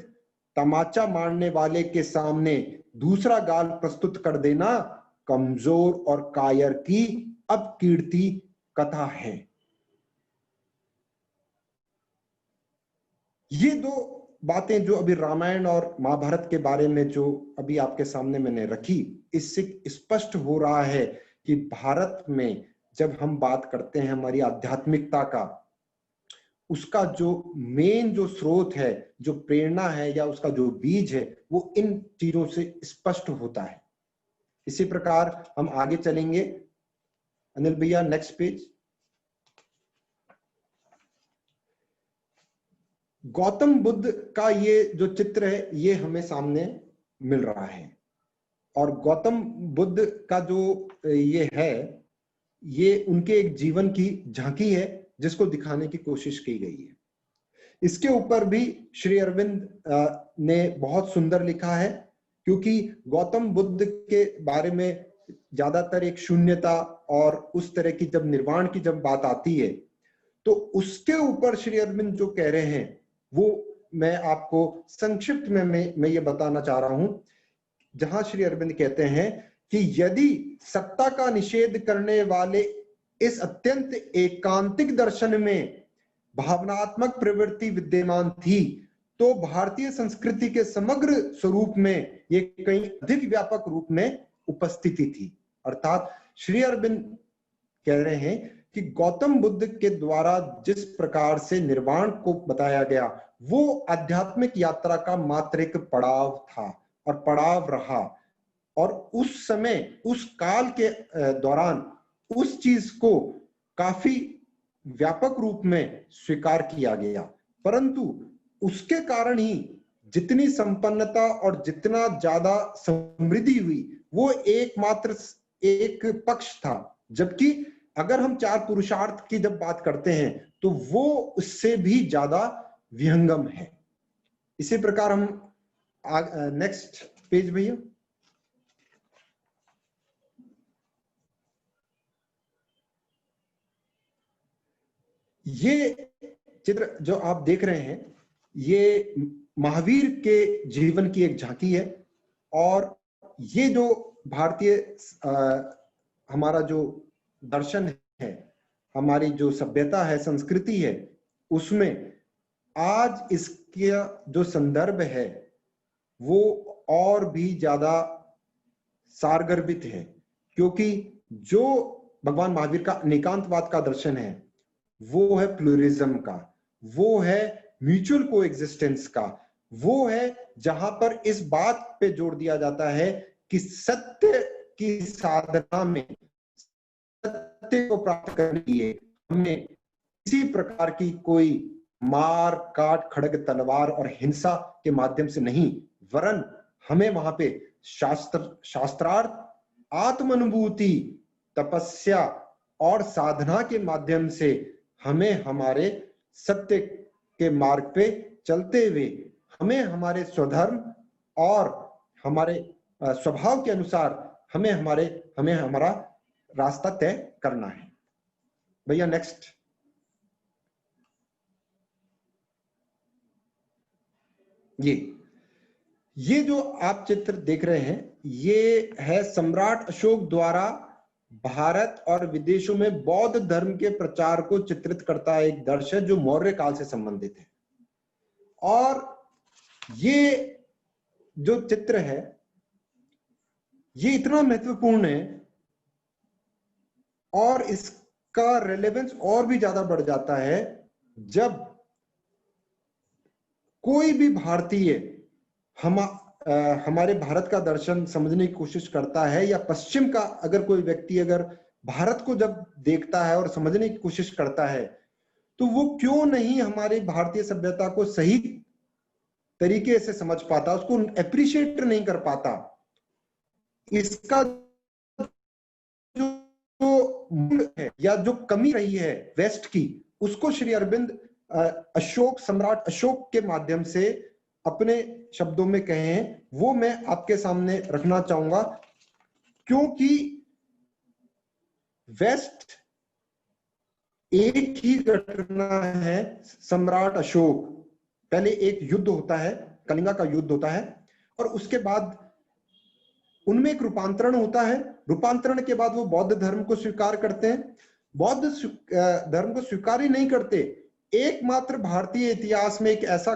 [SPEAKER 5] तमाचा मारने वाले के सामने दूसरा गाल प्रस्तुत कर देना कमजोर और कायर की अब कीर्ति कथा है। ये दो बातें जो अभी रामायण और महाभारत के बारे में जो अभी आपके सामने मैंने रखी, इससे स्पष्ट हो रहा है कि भारत में जब हम बात करते हैं हमारी आध्यात्मिकता का, उसका जो मेन जो स्रोत है, जो प्रेरणा है या उसका जो बीज है, वो इन चीजों से स्पष्ट होता है। इसी प्रकार हम आगे चलेंगे। अनिल भैया नेक्स्ट पेज। गौतम बुद्ध का ये जो चित्र है ये हमें सामने मिल रहा है, और गौतम बुद्ध का जो ये है, ये उनके एक जीवन की झांकी है जिसको दिखाने की कोशिश की गई है। इसके ऊपर भी श्री अरविंद ने बहुत सुंदर लिखा है, क्योंकि गौतम बुद्ध के बारे में ज्यादातर एक शून्यता और उस तरह की जब निर्वाण की जब बात आती है, तो उसके ऊपर श्री अरविंद जो कह रहे हैं वो मैं आपको संक्षिप्त में मैं ये बताना चाह रहा हूं, जहां श्री अरविंद कहते हैं कि यदि सत्ता का निषेध करने वाले इस अत्यंत एकांतिक दर्शन में भावनात्मक प्रवृत्ति विद्यमान थी, तो भारतीय संस्कृति के समग्र स्वरूप में ये कहीं अधिक व्यापक रूप में उपस्थिति थी। अर्थात श्री अरविंद कह रहे हैं कि गौतम बुद्ध के द्वारा जिस प्रकार से निर्वाण को बताया गया, वो आध्यात्मिक यात्रा का मात्र एक पड़ाव था और पड़ाव रहा, और उस समय उस काल के दौरान उस चीज को काफी व्यापक रूप में स्वीकार किया गया, परंतु उसके कारण ही जितनी संपन्नता और जितना ज्यादा समृद्धि हुई वो एकमात्र एक पक्ष था, जबकि अगर हम चार पुरुषार्थ की जब बात करते हैं तो वो उससे भी ज्यादा विहंगम है। इसी प्रकार हम नेक्स्ट पेज भैया। ये चित्र जो आप देख रहे हैं ये महावीर के जीवन की एक झांकी है, और ये जो भारतीय हमारा जो दर्शन है, हमारी जो सभ्यता है, संस्कृति है, उसमें आज इसका जो संदर्भ है वो और भी ज्यादा सारगर्भित है, क्योंकि जो भगवान महावीर का अनेकांतवाद का दर्शन है वो है प्लूरिज्म का, वो है म्यूचुअल कोएग्जिस्टेंस का, वो है जहां पर इस बात पे जोर दिया जाता है कि सत्य की साधना में, सत्य को प्राप्त करने के लिए हमें किसी प्रकार की कोई मार काट खड़ग तलवार और हिंसा के माध्यम से नहीं, वरन हमें वहां पे शास्त्रार्थ, आत्मानुभूति, तपस्या और साधना के माध्यम से हमें हमारे सत्य के मार्ग पे चलते हुए हमें हमारे स्वधर्म और हमारे स्वभाव के अनुसार हमें हमारा रास्ता तय करना है। भैया नेक्स्ट। ये जो आप चित्र देख रहे हैं ये है सम्राट अशोक द्वारा भारत और विदेशों में बौद्ध धर्म के प्रचार को चित्रित करता है एक दर्शन जो मौर्य काल से संबंधित है। और ये जो चित्र है ये इतना महत्वपूर्ण है और इसका रेलेवेंस और भी ज्यादा बढ़ जाता है जब कोई भी भारतीय हमारे भारत का दर्शन समझने की कोशिश करता है, या पश्चिम का अगर कोई व्यक्ति अगर भारत को जब देखता है और समझने की कोशिश करता है, तो वो क्यों नहीं हमारी भारतीय सभ्यता को सही तरीके से समझ पाता, उसको एप्रिशिएट नहीं कर पाता। इसका जो मूल है या जो कमी रही है वेस्ट की, उसको श्री अरविंद अशोक, सम्राट अशोक के माध्यम से अपने शब्दों में कहे हैं, वो मैं आपके सामने रखना चाहूंगा। क्योंकि वेस्ट एक ही घटना है, सम्राट अशोक, पहले एक युद्ध होता है, कलिंगा का युद्ध होता है, और उसके बाद उनमें एक रूपांतरण होता है। रूपांतरण के बाद वो बौद्ध धर्म को स्वीकार करते हैं। बौद्ध धर्म को स्वीकार ही नहीं करते। एकमात्र भारतीय इतिहास में एक ऐसा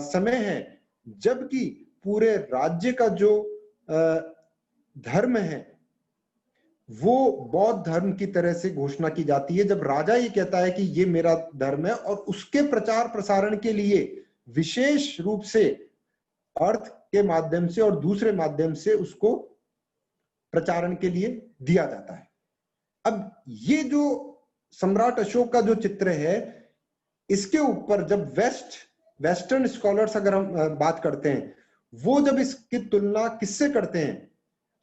[SPEAKER 5] समय है जबकि पूरे राज्य का जो धर्म है वो बौद्ध धर्म की तरह से घोषणा की जाती है, जब राजा ये कहता है कि ये मेरा धर्म है और उसके प्रचार प्रसारण के लिए विशेष रूप से अर्थ के माध्यम से और दूसरे माध्यम से उसको प्रचारण के लिए दिया जाता है। अब ये जो सम्राट अशोक का जो चित्र है, इसके ऊपर जब वेस्टर्न स्कॉलर्स अगर हम बात करते हैं, वो जब इसकी तुलना किससे करते हैं,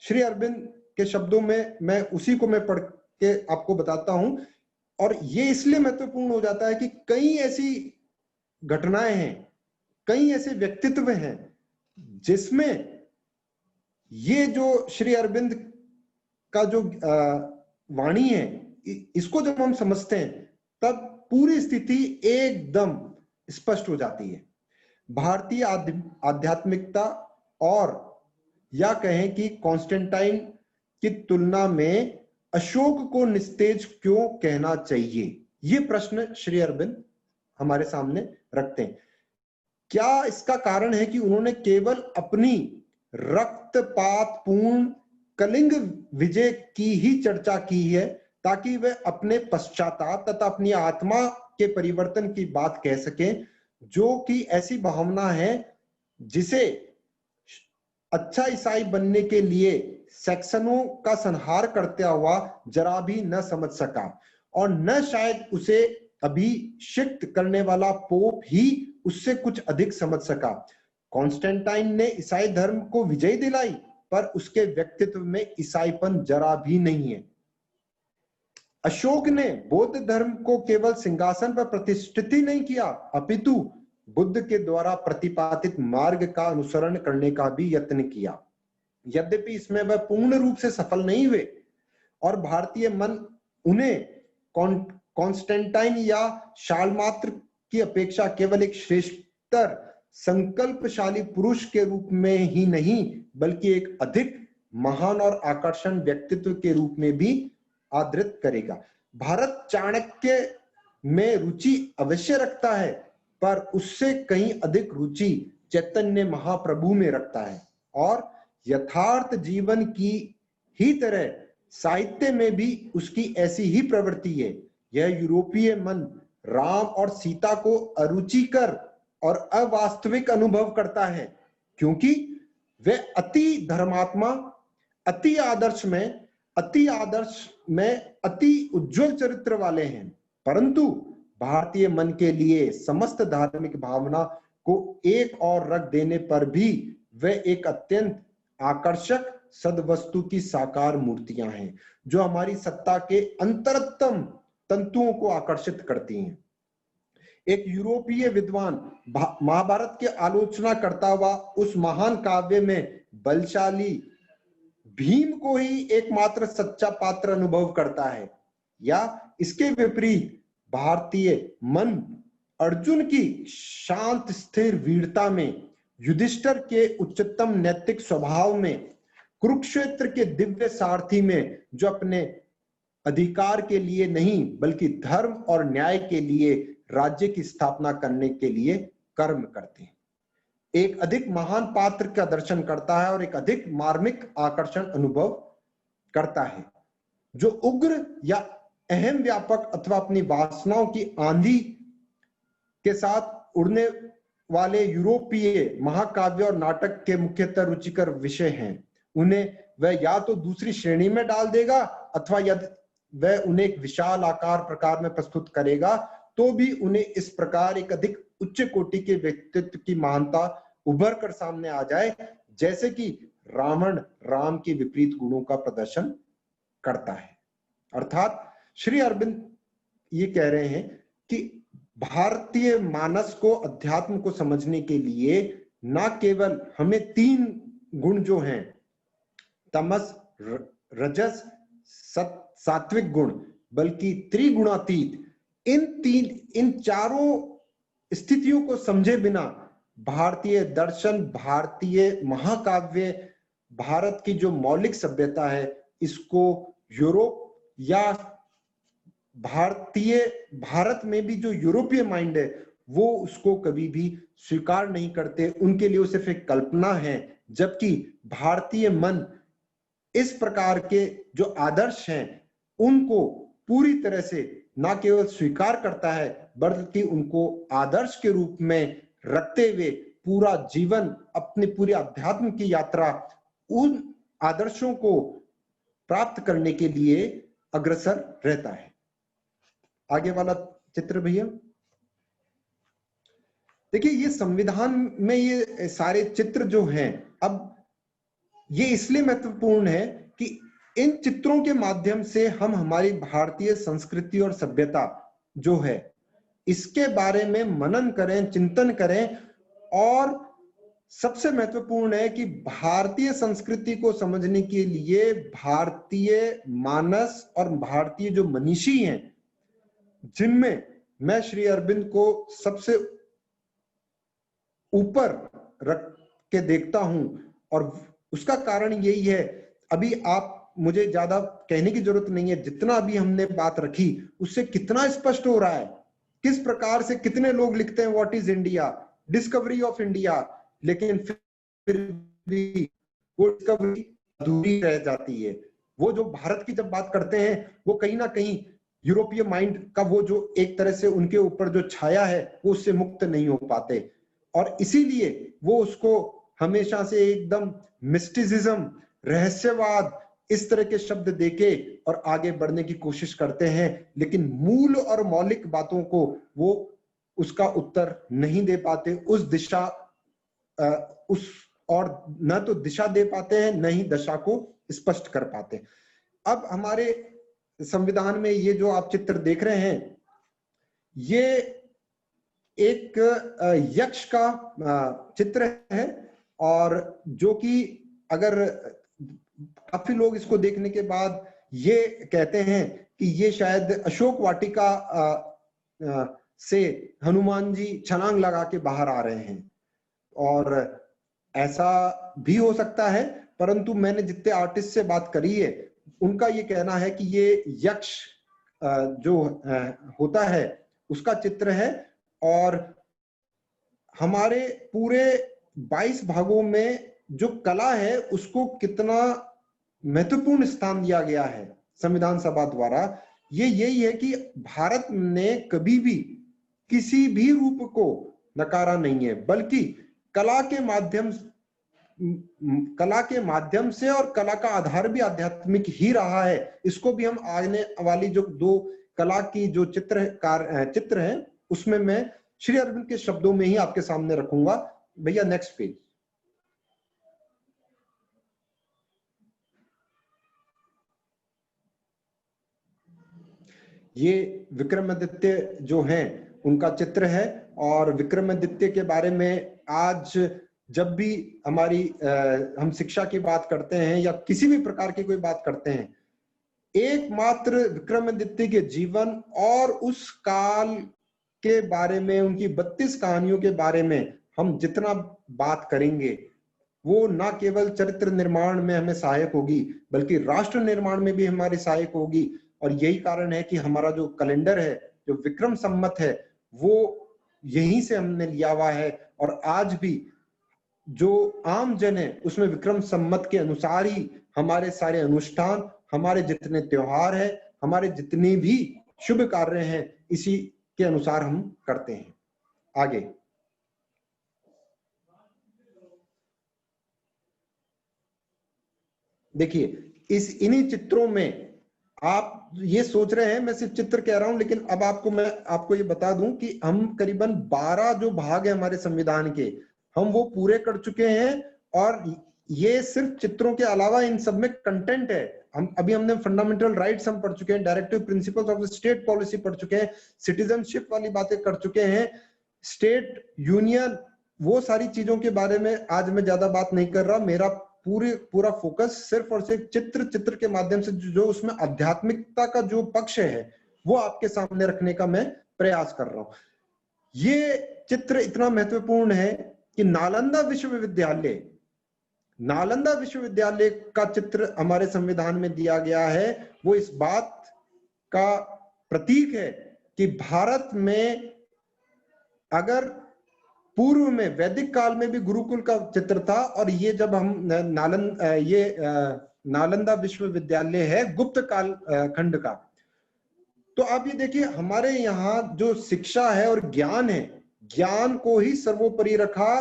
[SPEAKER 5] श्री अरविंद के शब्दों में मैं उसी को मैं पढ़ के आपको बताता हूं। और ये इसलिए महत्वपूर्ण हो जाता है कि कई ऐसी घटनाएं हैं, कई ऐसे व्यक्तित्व हैं जिसमें ये जो श्री अरविंद का जो वाणी है, इसको जब हम समझते हैं तब पूरी स्थिति एकदम स्पष्ट हो जाती है। भारतीय आध्यात्मिकता और या कहें कि कॉन्स्टेंटाइन की तुलना में अशोक को निस्तेज क्यों कहना चाहिए, ये प्रश्न श्री अरविंद हमारे सामने रखते हैं। क्या इसका कारण है कि उन्होंने केवल अपनी रक्तपात पूर्ण कलिंग विजय की ही चर्चा की है ताकि वे अपने पश्चाताप तथा अपनी आत्मा के परिवर्तन की बात कह सकें, जो कि ऐसी भावना है जिसे अच्छा ईसाई बनने के लिए सेक्शनों का संहार करता हुआ जरा भी न समझ सका, और न शायद उसे अभिषिक्त करने वाला पोप ही उससे अधिक अधिक समझ सका। कॉन्स्टेंटाइन ने ईसाई धर्म को विजय दिलाई, पर उसके व्यक्तित्व में ईसाईपन जरा भी नहीं है। अशोक ने बौद्ध धर्म को केवल सिंहासन पर प्रतिष्ठित ही नहीं किया, अपितु बुद्ध के द्वारा प्रतिपादित मार्ग का अनुसरण करने का भी यत्न किया। यद्यपि इसमें वह पूर्ण रूप से सफल नहीं हुए और भारतीय मन उन्हें कॉन्स्टेंटाइन या शालमात्र की अपेक्षा केवल एक श्रेष्ठतर संकल्पशाली पुरुष के रूप में ही नहीं बल्कि एक अधिक महान और आकर्षण व्यक्तित्व के रूप में भी आदृत करेगा। भारत चाणक्य में रुचि अवश्य रखता है, पर उससे कहीं अधिक रुचि चैतन्य महाप्रभु में रखता है, और यथार्थ जीवन की ही तरह साहित्य में भी उसकी ऐसी ही प्रवृत्ति है। यह यूरोपीय मन राम और सीता को अरुचिकर और अवास्तविक अनुभव करता है, क्योंकि वे अति धर्मात्मा, अति आदर्श में अति उज्जवल चरित्र वाले हैं, परंतु भारतीय मन के लिए समस्त धार्मिक भावना को एक और रख देने पर भी वे एक अत्यंत आकर्षक सद्वस्तु की साकार मूर्तियां हैं, जो हमारी सत्ता के अंतरतम तंतुओं को आकर्षित करती हैं। एक यूरोपीय विद्वान महाभारत की आलोचना करता हुआ उस महान काव्य में बलशाली भीम को ही एकमात्र सच्चा पात्र अनुभव करता है, या इसके विपरीत भारतीय मन अर्जुन की शांत स्थिर वीरता में, युधिष्ठिर के उच्चतम नैतिक स्वभाव में, कुरुक्षेत्र के दिव्य सारथी में जो अपने अधिकार के लिए नहीं बल्कि धर्म और न्याय के लिए राज्य की स्थापना करने के लिए कर्म करते हैं, एक अधिक महान पात्र का दर्शन करता है और एक अधिक मार्मिक आकर्षण अनुभव करता है, जो उग्र या अहम व्यापक अथवा अपनी वासनाओं की आंधी के साथ उड़ने वाले यूरोपीय महाकाव्य और नाटक के मुख्यतः रुचिकर विषय हैं। उन्हें वह या तो दूसरी श्रेणी में डाल देगा अथवा यदि वह उन्हें एक विशाल आकार प्रकार में प्रस्तुत करेगा तो भी उन्हें इस प्रकार एक अधिक उच्च कोटि के व्यक्तित्व की महानता उभर कर सामने आ जाए, जैसे कि रावण राम के विपरीत गुणों का प्रदर्शन करता है। अर्थात श्री अरविंद ये कह रहे हैं कि भारतीय मानस को, अध्यात्म को समझने के लिए न केवल हमें तीन गुण जो हैं, तमस, रजस, सात्विक गुण, बल्कि त्रिगुणातीत इन चारों स्थितियों को समझे बिना भारतीय दर्शन, भारतीय महाकाव्य, भारत की जो मौलिक सभ्यता है इसको यूरोप या भारत में भी जो यूरोपीय माइंड है वो उसको कभी भी स्वीकार नहीं करते। उनके लिए वो सिर्फ एक कल्पना है, जबकि भारतीय मन इस प्रकार के जो आदर्श हैं उनको पूरी तरह से ना केवल स्वीकार करता है बल्कि उनको आदर्श के रूप में रखते हुए पूरा जीवन, अपनी पूरी अध्यात्म की यात्रा उन आदर्शों को प्राप्त करने के लिए अग्रसर रहता है। आगे वाला चित्र भैया। देखिए ये संविधान में ये सारे चित्र जो हैं, अब ये इसलिए महत्वपूर्ण है कि इन चित्रों के माध्यम से हम हमारी भारतीय संस्कृति और सभ्यता जो है इसके बारे में मनन करें, चिंतन करें। और सबसे महत्वपूर्ण है कि भारतीय संस्कृति को समझने के लिए भारतीय मानस और भारतीय जो मनीषी हैं, जिनमें मैं श्री अरविंद को सबसे ऊपर रख के देखता हूं, और उसका कारण यही है, अभी आप मुझे ज्यादा कहने की जरूरत नहीं है, जितना अभी हमने बात रखी उससे कितना स्पष्ट हो रहा है किस प्रकार से कितने लोग लिखते हैं what is India, discovery of India, लेकिन फिर भी वो डिस्कवरी अधूरी रह जाती है। वो जो भारत की जब बात करते हैं वो कहीं ना कहीं यूरोपीय माइंड का वो जो एक तरह से उनके ऊपर जो छाया है वो उससे मुक्त नहीं हो पाते, और इसीलिए वो उसको हमेशा से एकदम मिस्टिसिज्म, रहस्यवाद, इस तरह के शब्द देके और आगे बढ़ने की कोशिश करते हैं, लेकिन मूल और मौलिक बातों को वो उसका उत्तर नहीं दे पाते, उस दिशा उस और न तो दिशा दे पाते हैं न ही दशा को स्पष्ट कर पाते। अब हमारे संविधान में ये जो आप चित्र देख रहे हैं, ये एक यक्ष का चित्र है, और जो कि अगर काफी लोग इसको देखने के बाद ये कहते हैं कि ये शायद अशोक वाटिका से हनुमान जी छलांग लगा के बाहर आ रहे हैं, और ऐसा भी हो सकता है, परंतु मैंने जितने आर्टिस्ट से बात करी है उनका ये कहना है कि ये यक्ष जो होता है उसका चित्र है, और हमारे पूरे 22 भागों में जो कला है उसको कितना महत्वपूर्ण स्थान दिया गया है संविधान सभा द्वारा। ये यही है कि भारत ने कभी भी किसी भी रूप को नकारा नहीं है, बल्कि कला के माध्यम से, और कला का आधार भी आध्यात्मिक ही रहा है। इसको भी हम आने वाली जो 2 कला की जो चित्र है उसमें मैं श्री अरविंद के शब्दों में ही आपके सामने रखूंगा। भैया नेक्स्ट पेज। ये विक्रमादित्य जो हैं उनका चित्र है, और विक्रमादित्य के बारे में आज जब भी हम शिक्षा की बात करते हैं या किसी भी प्रकार की कोई बात करते हैं, एकमात्र विक्रमादित्य के जीवन और उस काल के बारे में, उनकी 32 कहानियों के बारे में हम जितना बात करेंगे वो ना केवल चरित्र निर्माण में हमें सहायक होगी बल्कि राष्ट्र निर्माण में भी हमारी सहायक होगी। और यही कारण है कि हमारा जो कैलेंडर है, जो विक्रम संवत है, वो यहीं से हमने लिया हुआ है, और आज भी जो आम जन है उसमें विक्रम संवत के अनुसार ही हमारे सारे अनुष्ठान, हमारे जितने त्योहार है, हमारे जितने भी शुभ कार्य हैं, इसी के अनुसार हम करते हैं। आगे देखिए, इन्हीं चित्रों में आप ये सोच रहे हैं मैं सिर्फ चित्र कह रहा हूं, लेकिन अब मैं आपको ये बता दूं कि हम करीबन 12 जो भाग है हमारे संविधान के, हम वो पूरे कर चुके हैं। और ये सिर्फ चित्रों के अलावा इन सब में कंटेंट है। हमने फंडामेंटल राइट्स हम पढ़ चुके हैं, directive principles of state policy पढ़ चुके हैं, सिटीजनशिप वाली बातें कर चुके हैं, स्टेट यूनियन, वो सारी चीजों के बारे में आज मैं ज्यादा बात नहीं कर रहा। मेरा पूरा फोकस सिर्फ और सिर्फ चित्र के माध्यम से जो उसमें आध्यात्मिकता का जो पक्ष है वो आपके सामने रखने का मैं प्रयास कर रहा हूं। ये चित्र इतना महत्वपूर्ण है कि नालंदा विश्वविद्यालय नालंदा विश्वविद्यालय का चित्र हमारे संविधान में दिया गया है, वो इस बात का प्रतीक है कि भारत में अगर पूर्व में वैदिक काल में भी गुरुकुल का चित्र था, और ये जब हम नालंदा विश्वविद्यालय है गुप्त काल खंड का, तो आप ये देखिए हमारे यहाँ जो शिक्षा है और ज्ञान है, ज्ञान को ही सर्वोपरि रखा,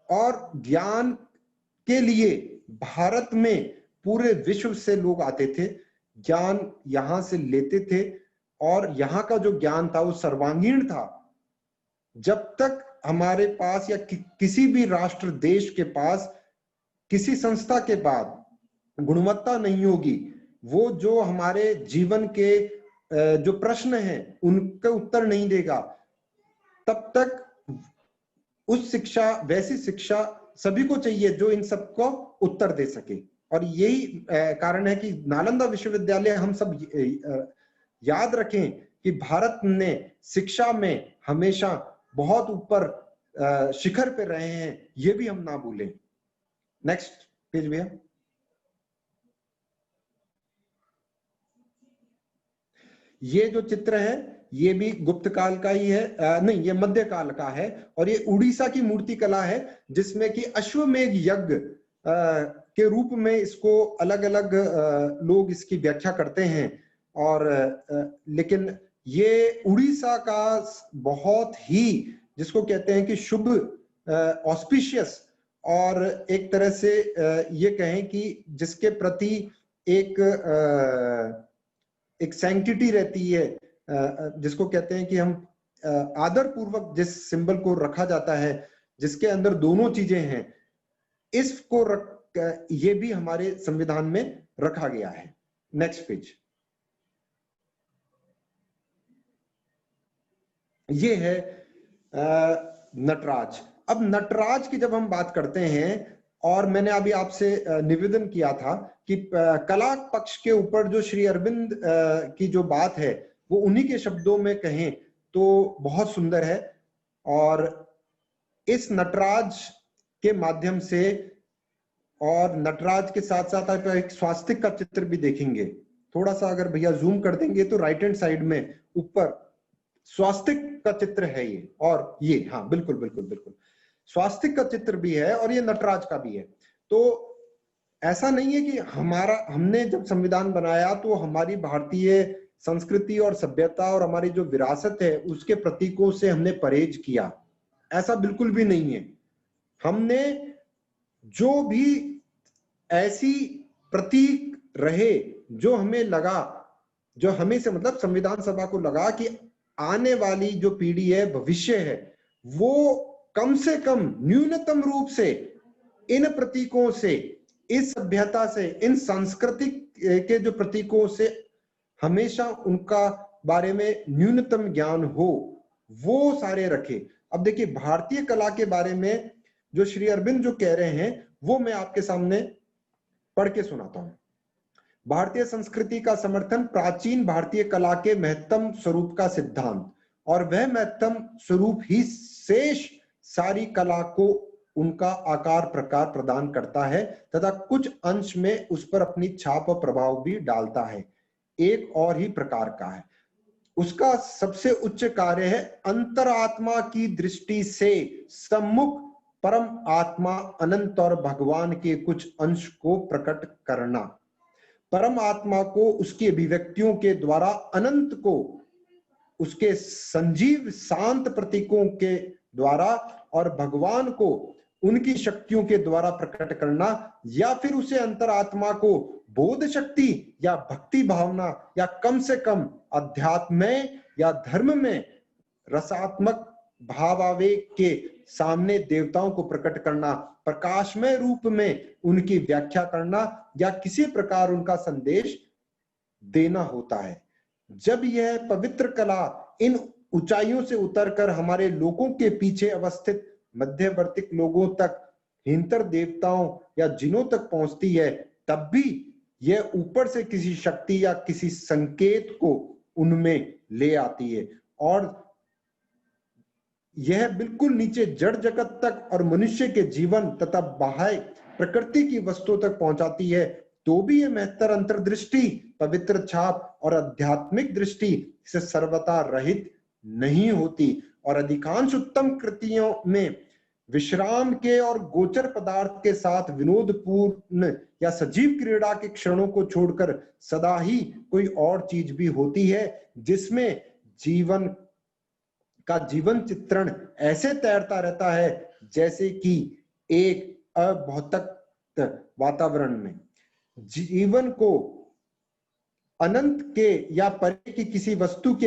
[SPEAKER 5] और ज्ञान के लिए भारत में पूरे विश्व से लोग आते थे, ज्ञान यहां से लेते थे, और यहाँ का जो ज्ञान था वो सर्वांगीण था। जब तक हमारे पास या किसी भी राष्ट्र देश के पास किसी संस्था के बाद गुणवत्ता नहीं होगी, वो जो हमारे जीवन के जो प्रश्न हैं उनका उत्तर नहीं देगा, तब तक उस शिक्षा, वैसी शिक्षा सभी को चाहिए जो इन सबको उत्तर दे सके। और यही कारण है कि नालंदा विश्वविद्यालय, हम सब याद रखें कि भारत ने शिक्षा में हमेशा बहुत ऊपर शिखर पे रहे हैं, ये भी हम ना भूलें। नेक्स्ट पेज भैया। ये जो चित्र है ये भी गुप्त काल का ही है, नहीं ये मध्य काल का है, और ये उड़ीसा की मूर्ति कला है जिसमें कि अश्वमेध यज्ञ के रूप में इसको अलग अलग लोग इसकी व्याख्या करते हैं। और लेकिन ये उड़ीसा का बहुत ही, जिसको कहते हैं कि शुभ, ऑस्पिशियस, और एक तरह से ये कहें कि जिसके प्रति एक सैंक्टिटी रहती है, जिसको कहते हैं कि हम आदर पूर्वक जिस सिंबल को रखा जाता है, जिसके अंदर दोनों चीजें हैं, इसको ये भी हमारे संविधान में रखा गया है। Next page. ये है नटराज। अब नटराज की जब हम बात करते हैं, और मैंने अभी आपसे निवेदन किया था कि कला पक्ष के ऊपर जो श्री अरविंद की जो बात है वो उन्हीं के शब्दों में कहें तो बहुत सुंदर है। और इस नटराज के माध्यम से, और नटराज के साथ साथ आप एक स्वास्तिक का चित्र भी देखेंगे, थोड़ा सा अगर भैया जूम कर देंगे तो राइट हैंड साइड में ऊपर स्वास्तिक का चित्र है ये, और ये, हाँ बिल्कुल बिल्कुल बिल्कुल स्वास्तिक का चित्र भी है और ये नटराज का भी है। तो ऐसा नहीं है कि हमने जब संविधान बनाया तो हमारी भारतीय संस्कृति और सभ्यता और हमारी जो विरासत है उसके प्रतीकों से हमने परहेज किया, ऐसा बिल्कुल भी नहीं है। हमने जो भी ऐसी प्रतीक रहे जो हमें लगा, जो हमें से मतलब संविधान सभा को लगा कि आने वाली जो पीढ़ी है, भविष्य है, वो कम से कम न्यूनतम रूप से इन प्रतीकों से, इस सभ्यता से, इन सांस्कृतिक के जो प्रतीकों से हमेशा उनका बारे में न्यूनतम ज्ञान हो, वो सारे रखे। अब देखिए भारतीय कला के बारे में जो श्री अरविंद जो कह रहे हैं वो मैं आपके सामने पढ़ के सुनाता हूं। भारतीय संस्कृति का समर्थन प्राचीन भारतीय कला के महत्तम स्वरूप का सिद्धांत, और वह महत्तम स्वरूप ही शेष सारी कला को उनका आकार प्रकार प्रदान करता है तथा कुछ अंश में उस पर अपनी छाप और प्रभाव भी डालता है। एक और ही प्रकार का है, उसका सबसे उच्च कार्य है अंतरात्मा की दृष्टि से सम्मुख परम आत्मा अनंत और भगवान के कुछ अंश को प्रकट करना। परम आत्मा को उसकी अभिव्यक्तियों के द्वारा, अनंत को उसके संजीव शांत प्रतीकों के द्वारा, और भगवान को उनकी शक्तियों के द्वारा प्रकट करना, या फिर उसे अंतरात्मा को बोध शक्ति या भक्ति भावना या कम से कम अध्यात्म में या धर्म में रसात्मक भावावेग के सामने देवताओं को प्रकट करना, प्रकाशमय रूप में उनकी व्याख्या करना या किसी प्रकार उनका संदेश देना होता है। जब यह पवित्र कला इन ऊंचाइयों से उतरकर हमारे लोगों के पीछे अवस्थित मध्यवर्ती लोगों तक, हिंतर देवताओं या जिनों तक पहुंचती है, तब भी यह ऊपर से किसी शक्ति या किसी संकेत को उनमें ले आती है, और यह बिल्कुल नीचे जड़ जगत तक और मनुष्य के जीवन तथा बाह्य प्रकृति की वस्तुओं तक पहुंचाती है, तो भी ये महत्तर अंतर्दृष्टि, पवित्र छाप और आध्यात्मिक दृष्टि से सर्वथा रहित नहीं होती। और अधिकांश उत्तम कृतियों में विश्राम के और गोचर पदार्थ के साथ विनोदपूर्ण या सजीव क्रीड़ा के क्षणों को छोड़कर सदा ही कोई और चीज भी होती है, जिसमें जीवन का जीवन चित्रण ऐसे तैरता रहता है जैसे कि एक अभौतिक वातावरण में। जीवन को अनंत के या परे की किसी वस्तु के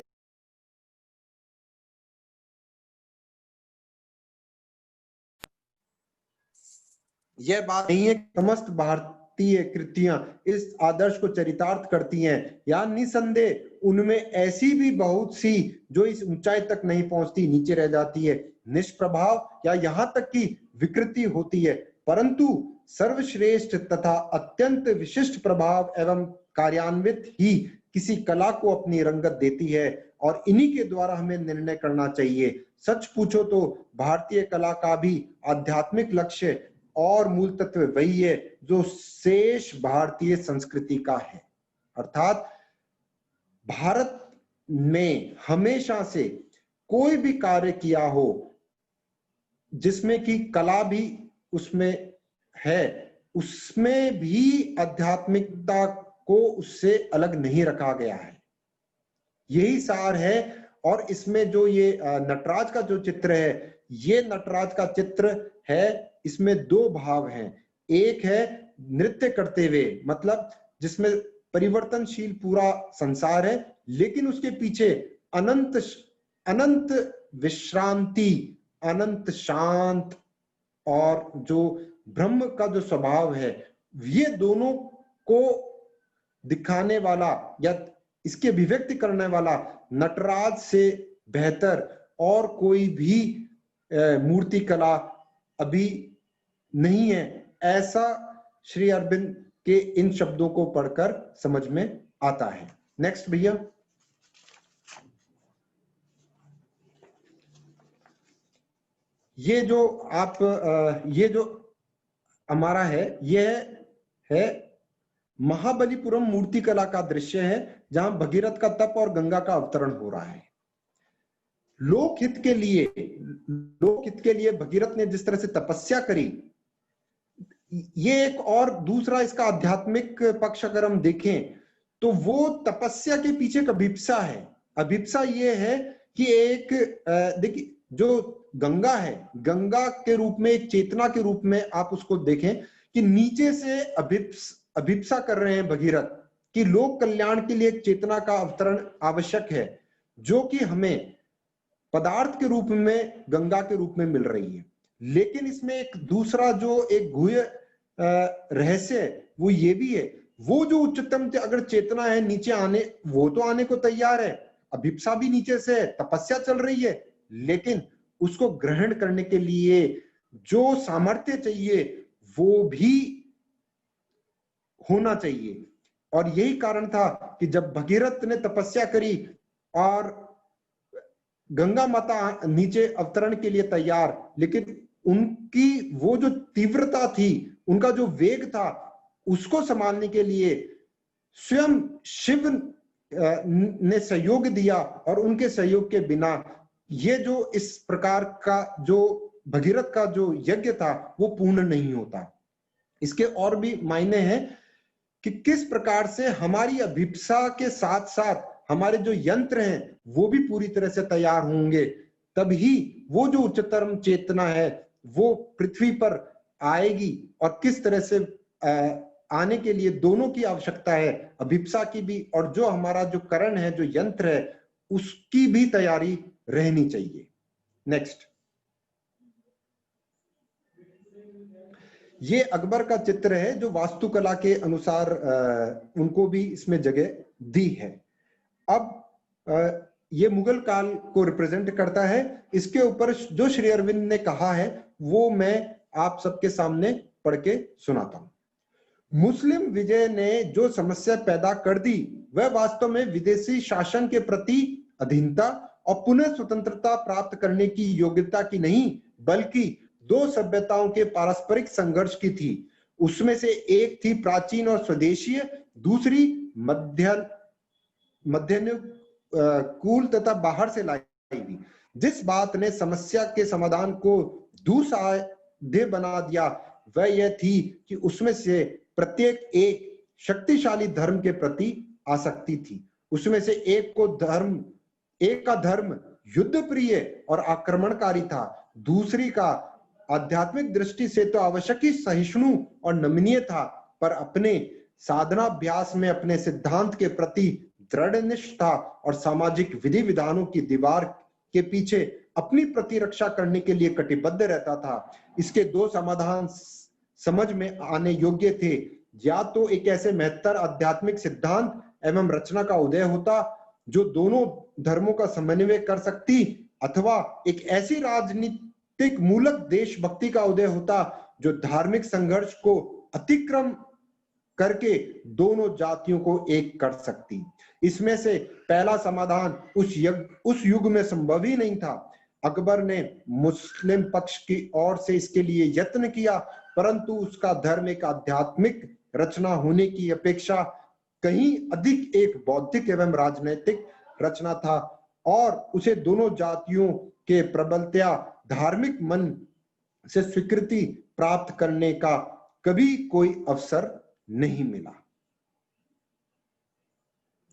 [SPEAKER 5] यह बात नहीं है। समस्त भारतीय कृतियां इस आदर्श को चरितार्थ करती हैं, या निसंदेह उनमें ऐसी भी बहुत सी जो इस ऊंचाई तक नहीं पहुंचती, नीचे रह जाती है, निष्प्रभाव या यहां तक कि विकृति होती है, परंतु सर्वश्रेष्ठ तथा अत्यंत विशिष्ट प्रभाव एवं कार्यान्वित ही किसी कला को अपनी रंगत देती है, और इन्हीं के द्वारा हमें निर्णय करना चाहिए। सच पूछो तो भारतीय कला का भी आध्यात्मिक लक्ष्य और मूल तत्व वही है जो शेष भारतीय संस्कृति का है, अर्थात भारत में हमेशा से कोई भी कार्य किया हो जिसमें कि कला भी उसमें है, उसमें भी आध्यात्मिकता को उससे अलग नहीं रखा गया है। यही सार है। और इसमें जो ये नटराज का जो चित्र है, ये नटराज का चित्र है, इसमें दो भाव हैं। एक है नृत्य करते हुए, मतलब जिसमें परिवर्तनशील पूरा संसार है, लेकिन उसके पीछे अनंत विश्रांति, अनंत शांत और जो ब्रह्म का जो स्वभाव है, ये दोनों को दिखाने वाला या इसकी अभिव्यक्ति करने वाला नटराज से बेहतर और कोई भी मूर्ति कला अभी नहीं है, ऐसा श्री अरविंद के इन शब्दों को पढ़कर समझ में आता है। नेक्स्ट भैया। ये जो हमारा है, यह है महाबलीपुरम मूर्ति कला का दृश्य है, जहां भगीरथ का तप और गंगा का अवतरण हो रहा है। लोकहित के लिए भगीरथ ने जिस तरह से तपस्या करी, ये एक और दूसरा इसका आध्यात्मिक पक्ष अगर हम देखें तो वो तपस्या के पीछे एक अभिप्सा है। अभिप्सा ये है कि एक देखिए जो गंगा है, गंगा के रूप में, एक चेतना के रूप में आप उसको देखें कि नीचे से अभिप्सा कर रहे हैं भगीरथ कि लोक कल्याण के लिए एक चेतना का अवतरण आवश्यक है, जो कि हमें पदार्थ के रूप में गंगा के रूप में मिल रही है। लेकिन इसमें एक दूसरा जो एक गुह्य रहस्य है वो ये भी है, वो जो उच्चतम अगर चेतना है नीचे आने, वो तो आने को तैयार है, अभिप्सा भी नीचे से है, तपस्या चल रही है, लेकिन उसको ग्रहण करने के लिए जो सामर्थ्य चाहिए वो भी होना चाहिए। और यही कारण था कि जब भगीरथ ने तपस्या करी और गंगा माता नीचे अवतरण के लिए तैयार, लेकिन उनकी वो जो तीव्रता थी, उनका जो वेग था, उसको संभालने के लिए स्वयं शिव ने सहयोग दिया, और उनके सहयोग के बिना ये जो इस प्रकार का जो भगीरथ का जो यज्ञ था वो पूर्ण नहीं होता। इसके और भी मायने हैं कि किस प्रकार से हमारी अभिप्सा के साथ साथ हमारे जो यंत्र हैं वो भी पूरी तरह से तैयार होंगे, तभी वो जो उच्चतम चेतना है वो पृथ्वी पर आएगी। और किस तरह से आने के लिए दोनों की आवश्यकता है, अभिप्सा की भी और जो हमारा जो करण है, जो यंत्र है, उसकी भी तैयारी रहनी चाहिए। नेक्स्ट, ये अकबर का चित्र है जो वास्तुकला के अनुसार उनको भी इसमें जगह दी है। अब ये मुगल काल को रिप्रेजेंट करता है। इसके ऊपर जो श्री अरविंद ने कहा है वो मैं आप सबके सामने पढ़ के सुनाता हूं। मुस्लिम विजय ने जो समस्या पैदा कर दी वह वास्तव में विदेशी शासन के प्रति अधीनता और पुनः स्वतंत्रता प्राप्त करने की योग्यता की नहीं, बल्कि दो सभ्यताओं के पारस्परिक संघर्ष की थी। उसमें से एक थी प्राचीन और स्वदेशीय, दूसरी मध्यानुकूल तथा बाहर से लाई हुई। जिस बात ने समस्या के समाधान को दुस्साध्य बना दिया वह यह थी कि उसमें से प्रत्येक एक शक्तिशाली धर्म के प्रति आसक्ति थी। उसमें से एक का धर्म युद्ध प्रिय और आक्रमणकारी था, दूसरी का आध्यात्मिक दृष्टि से तो आवश्यक ही सहिष्णु और नमनीय था, पर अपने साधनाभ्यास में अपने सिद्धांत के प्रति दृढ़निष्ठ था और सामाजिक विधि विधानों की दीवार के पीछे अपनी प्रतिरक्षा करने के लिए कटिबद्ध रहता था। इसके दो समाधान समझ में आने योग्य थे, या तो एक ऐसे महत्तर आध्यात्मिक सिद्धांत एवं रचना का उदय होता जो दोनों धर्मों का समन्वय कर सकती, अथवा एक ऐसी राजनीतिक मूलक देशभक्ति का उदय होता जो धार्मिक संघर्ष को अतिक्रम करके दोनों जातियों को एक कर सकती। इसमें से पहला समाधान उस युग में संभव ही नहीं था। अकबर ने मुस्लिम पक्ष की ओर से इसके लिए यत्न किया, परंतु उसका धर्म एक आध्यात्मिक रचना होने की अपेक्षा कहीं अधिक एक बौद्धिक एवं राजनैतिक रचना था, और उसे दोनों जातियों के प्रबलतया धार्मिक मन से स्वीकृति प्राप्त करने का कभी कोई अवसर नहीं मिला।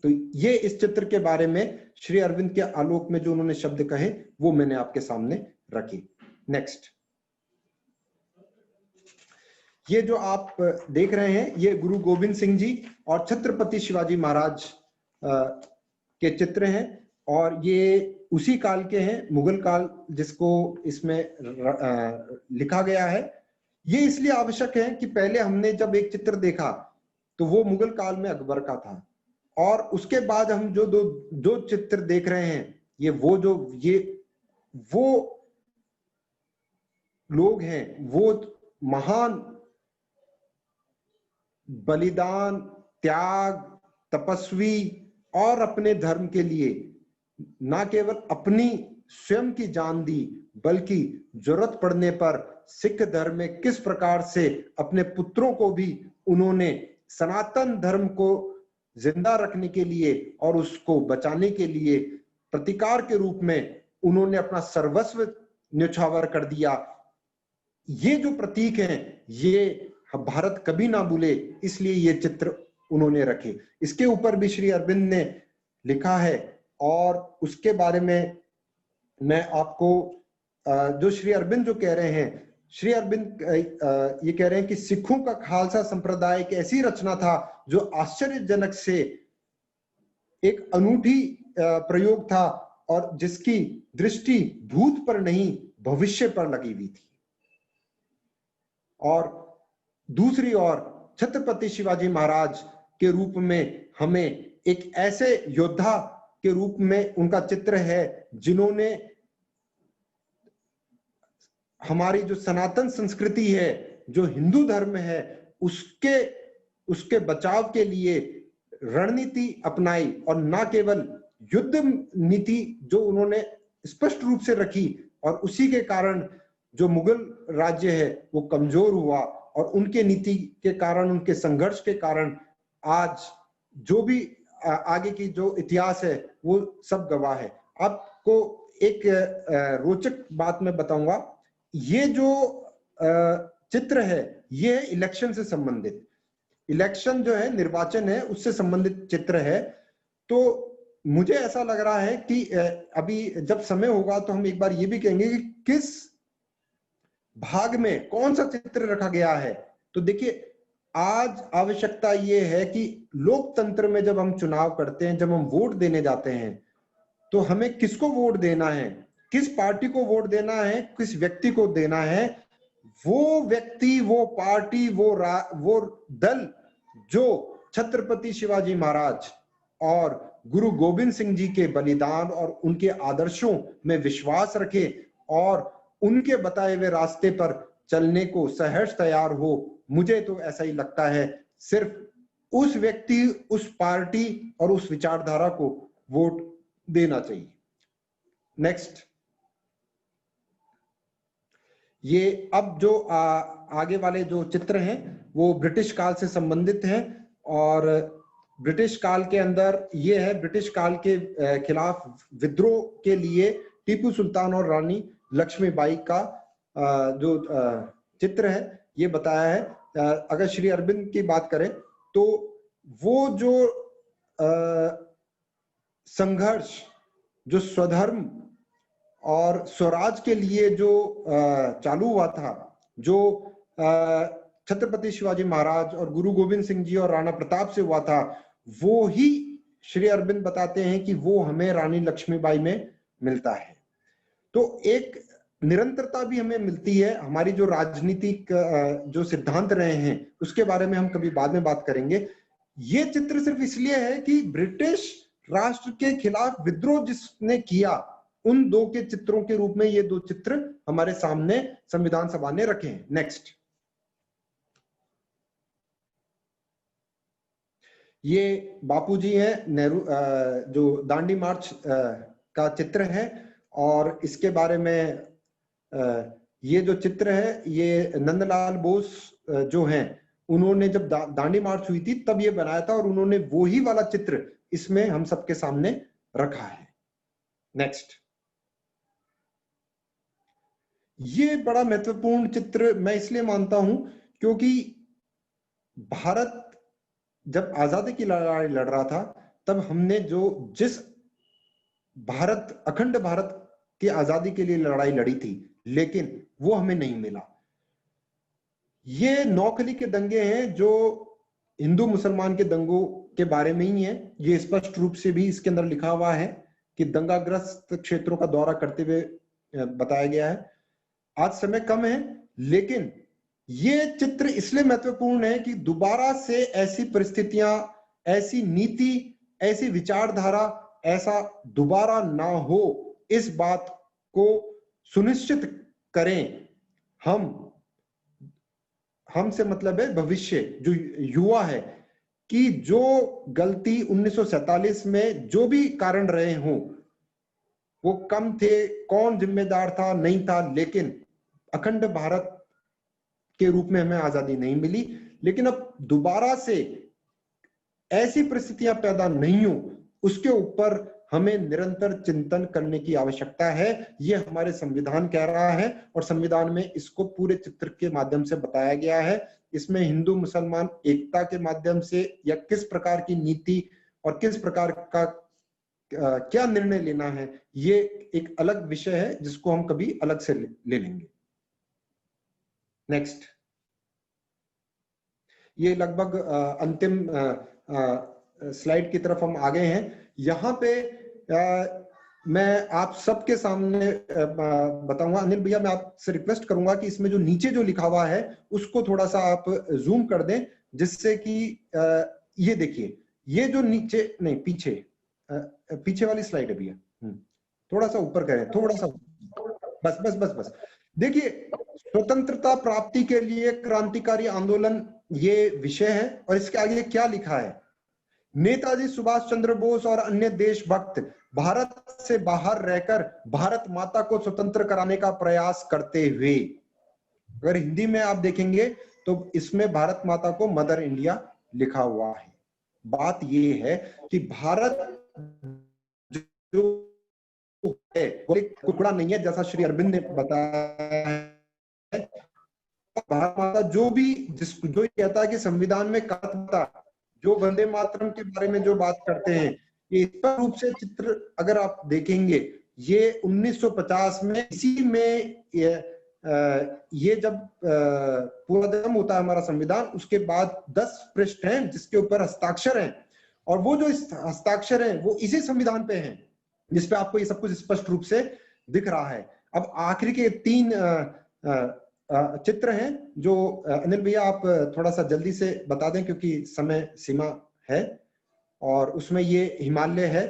[SPEAKER 5] तो ये इस चित्र के बारे में श्री अरविंद के आलोक में जो उन्होंने शब्द कहे वो मैंने आपके सामने रखे। नेक्स्ट, ये जो आप देख रहे हैं ये गुरु गोविंद सिंह जी और छत्रपति शिवाजी महाराज के चित्र हैं, और ये उसी काल के हैं, मुगल काल जिसको इसमें लिखा गया है। ये इसलिए आवश्यक है कि पहले हमने जब एक चित्र देखा तो वो मुगल काल में अकबर का था, और उसके बाद हम जो दो चित्र देख रहे हैं ये वो लोग हैं, वो महान बलिदान, त्याग, तपस्वी और अपने धर्म के लिए ना केवल अपनी स्वयं की जान दी, बल्कि जरूरत पड़ने पर सिख धर्म में किस प्रकार से अपने पुत्रों को भी उन्होंने सनातन धर्म को जिंदा रखने के लिए और उसको बचाने के लिए प्रतिकार के रूप में उन्होंने अपना सर्वस्व न्यौछावर कर दिया। ये जो प्रतीक हैं ये भारत कभी ना भूले, इसलिए ये चित्र उन्होंने रखे। इसके ऊपर भी श्री अरविंद ने लिखा है, और उसके बारे में मैं आपको जो श्री अरविंद जो कह रहे हैं, श्री अरविंद ये कह रहे हैं कि सिखों का खालसा संप्रदाय एक ऐसी रचना था जो आश्चर्यजनक से एक अनूठी प्रयोग था और जिसकी दृष्टि भूत पर नहीं भविष्य पर लगी हुई थी। और दूसरी ओर छत्रपति शिवाजी महाराज के रूप में हमें एक ऐसे योद्धा के रूप में उनका चित्र है जिन्होंने हमारी जो सनातन संस्कृति है, जो हिंदू धर्म है, उसके बचाव के लिए रणनीति अपनाई, और ना केवल युद्ध नीति जो उन्होंने स्पष्ट रूप से रखी, और उसी के कारण जो मुगल राज्य है वो कमजोर हुआ, और उनके नीति के कारण, उनके संघर्ष के कारण आज जो भी आगे की जो इतिहास है वो सब गवाह है। आपको एक रोचक बात मैं बताऊंगा, ये जो चित्र है ये इलेक्शन से संबंधित, इलेक्शन जो है निर्वाचन है उससे संबंधित चित्र है। तो मुझे ऐसा लग रहा है कि अभी जब समय होगा तो हम एक बार ये भी कहेंगे कि किस भाग में कौन सा चित्र रखा गया है। तो देखिए, आज आवश्यकता ये है कि लोकतंत्र में जब हम चुनाव करते हैं, जब हम वोट देने जाते हैं, तो हमें किसको वोट देना है, किस पार्टी को वोट देना है, किस व्यक्ति को देना है, वो व्यक्ति, वो पार्टी, वो दल जो छत्रपति शिवाजी महाराज और गुरु गोविंद सिंह जी के बलिदान और उनके आदर्शों में विश्वास रखे और उनके बताए हुए रास्ते पर चलने को सहर्ष तैयार हो। मुझे तो ऐसा ही लगता है, सिर्फ उस व्यक्ति, उस पार्टी और उस विचारधारा को वोट देना चाहिए। नेक्स्ट, ये अब जो आगे वाले जो चित्र हैं वो ब्रिटिश काल से संबंधित हैं और ब्रिटिश काल के अंदर ये है, ब्रिटिश काल के खिलाफ विद्रोह के लिए टीपू सुल्तान और रानी लक्ष्मीबाई का जो चित्र है ये बताया है। अगर श्री अरविंद की बात करें तो वो जो संघर्ष जो स्वधर्म और स्वराज के लिए जो चालू हुआ था, जो छत्रपति शिवाजी महाराज और गुरु गोविंद सिंह जी और राणा प्रताप से हुआ था, वो ही श्री अरविंद बताते हैं कि वो हमें रानी लक्ष्मीबाई में मिलता है। तो एक निरंतरता भी हमें मिलती है। हमारी जो राजनीतिक जो सिद्धांत रहे हैं उसके बारे में हम कभी बाद में बात करेंगे। ये चित्र सिर्फ इसलिए है कि ब्रिटिश राष्ट्र के खिलाफ विद्रोह जिसने किया, उन दो के चित्रों के रूप में ये दो चित्र हमारे सामने संविधान सभा ने रखे हैं। नेक्स्ट, ये बापूजी हैं, नेहरू जो दांडी मार्च का चित्र है और इसके बारे में ये जो चित्र है ये नंदलाल बोस जो हैं उन्होंने जब दांडी मार्च हुई थी तब ये बनाया था और उन्होंने वो ही वाला चित्र इसमें हम सबके सामने रखा है। नेक्स्ट, ये बड़ा महत्वपूर्ण चित्र मैं इसलिए मानता हूं क्योंकि भारत जब आजादी की लड़ाई लड़ रहा था तब हमने जिस भारत, अखंड भारत की आजादी के लिए लड़ाई लड़ी थी, लेकिन वो हमें नहीं मिला। ये नौखली के दंगे हैं जो हिंदू मुसलमान के दंगों के बारे में ही है। ये स्पष्ट रूप से भी इसके अंदर लिखा हुआ है कि दंगाग्रस्त क्षेत्रों का दौरा करते हुए बताया गया है। आज समय कम है, लेकिन ये चित्र इसलिए महत्वपूर्ण है कि दोबारा से ऐसी परिस्थितियां, ऐसी नीति, ऐसी विचारधारा ऐसा दोबारा ना हो, इस बात को सुनिश्चित करें। हम से मतलब है भविष्य, जो युवा है, कि जो गलती 1947 में जो भी कारण रहे हों वो कम थे, कौन जिम्मेदार था नहीं था, लेकिन अखंड भारत के रूप में हमें आजादी नहीं मिली। लेकिन अब दोबारा से ऐसी परिस्थितियां पैदा नहीं हो, उसके ऊपर हमें निरंतर चिंतन करने की आवश्यकता है। ये हमारे संविधान कह रहा है और संविधान में इसको पूरे चित्र के माध्यम से बताया गया है। इसमें हिंदू मुसलमान एकता के माध्यम से या किस प्रकार की नीति और किस प्रकार का क्या निर्णय लेना है, ये एक अलग विषय है जिसको हम कभी अलग से ले लेंगे। नेक्स्ट, ये लगभग अंतिम स्लाइड की तरफ हम आ गए हैं। यहाँ पे मैं आप सबके सामने बताऊंगा। अनिल भैया, मैं आपसे रिक्वेस्ट करूंगा कि इसमें जो नीचे जो लिखा हुआ है उसको थोड़ा सा आप जूम कर दें, जिससे कि ये देखिए, ये जो नीचे नहीं, पीछे वाली स्लाइड है भैया, थोड़ा सा ऊपर करें, थोड़ा सा, बस बस बस बस। देखिए, स्वतंत्रता प्राप्ति के लिए क्रांतिकारी आंदोलन ये विषय है और इसके आगे क्या लिखा है। नेताजी सुभाष चंद्र बोस और अन्य देशभक्त भारत से बाहर रहकर भारत माता को स्वतंत्र कराने का प्रयास करते हुए, अगर हिंदी में आप देखेंगे तो इसमें भारत माता को मदर इंडिया लिखा हुआ है। बात ये है कि भारत जो है टुकड़ा नहीं है, जैसा श्री अरविंद ने बताया है। भारत माता जो कहता है कि संविधान में कहा, जो वंदे मातरम के बारे में जो बात करते हैं, ये स्पष्ट रूप से चित्र अगर आप देखेंगे, ये 1950 में इसी में ये जब पूरा खत्म होता है हमारा संविधान, उसके बाद 10 पृष्ठ हैं जिसके ऊपर हस्ताक्षर हैं, और वो जो हस्ताक्षर हैं वो इसी संविधान पे हैं जिसपे आपको ये सब कुछ स्पष्ट रूप से दिख रहा है। अब आखिरी के 3 चित्र हैं जो अनिल भैया आप थोड़ा सा जल्दी से बता दें क्योंकि समय सीमा है, और उसमें ये हिमालय है।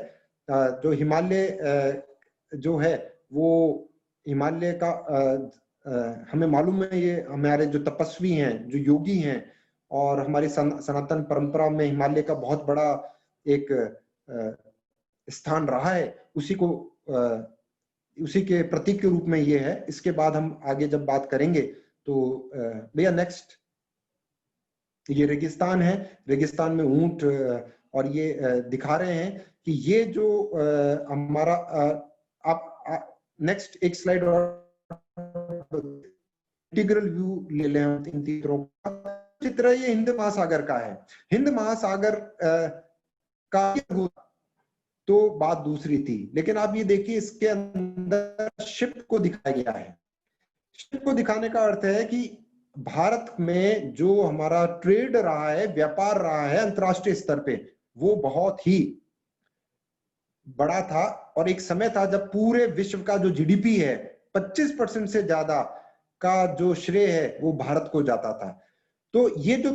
[SPEAKER 5] जो हिमालय जो है वो हिमालय का हमें मालूम है, ये हमारे जो तपस्वी हैं, जो योगी हैं, और हमारी सनातन परंपरा में हिमालय का बहुत बड़ा एक स्थान रहा है। उसी के प्रतीक के रूप में ये है। इसके बाद हम आगे जब बात करेंगे तो भैया नेक्स्ट। ये रेगिस्तान है, रेगिस्तान में ऊंट, और ये दिखा रहे हैं कि ये जो हमारा आप नेक्स्ट एक स्लाइड और इंटीग्रल व्यू ले लें इन तीनों का चित्र। ये हिंद महासागर का है। हिंद महासागर का तो बात दूसरी थी, लेकिन आप ये देखिए इसके अंदर शिप को दिखाया गया है। शिप को दिखाने का अर्थ है कि भारत में जो हमारा ट्रेड रहा है, व्यापार रहा है अंतरराष्ट्रीय स्तर पे, वो बहुत ही बड़ा था। और एक समय था जब पूरे विश्व का जो जीडीपी है 25% से ज्यादा का जो श्रेय है वो भारत को जाता था। तो ये जो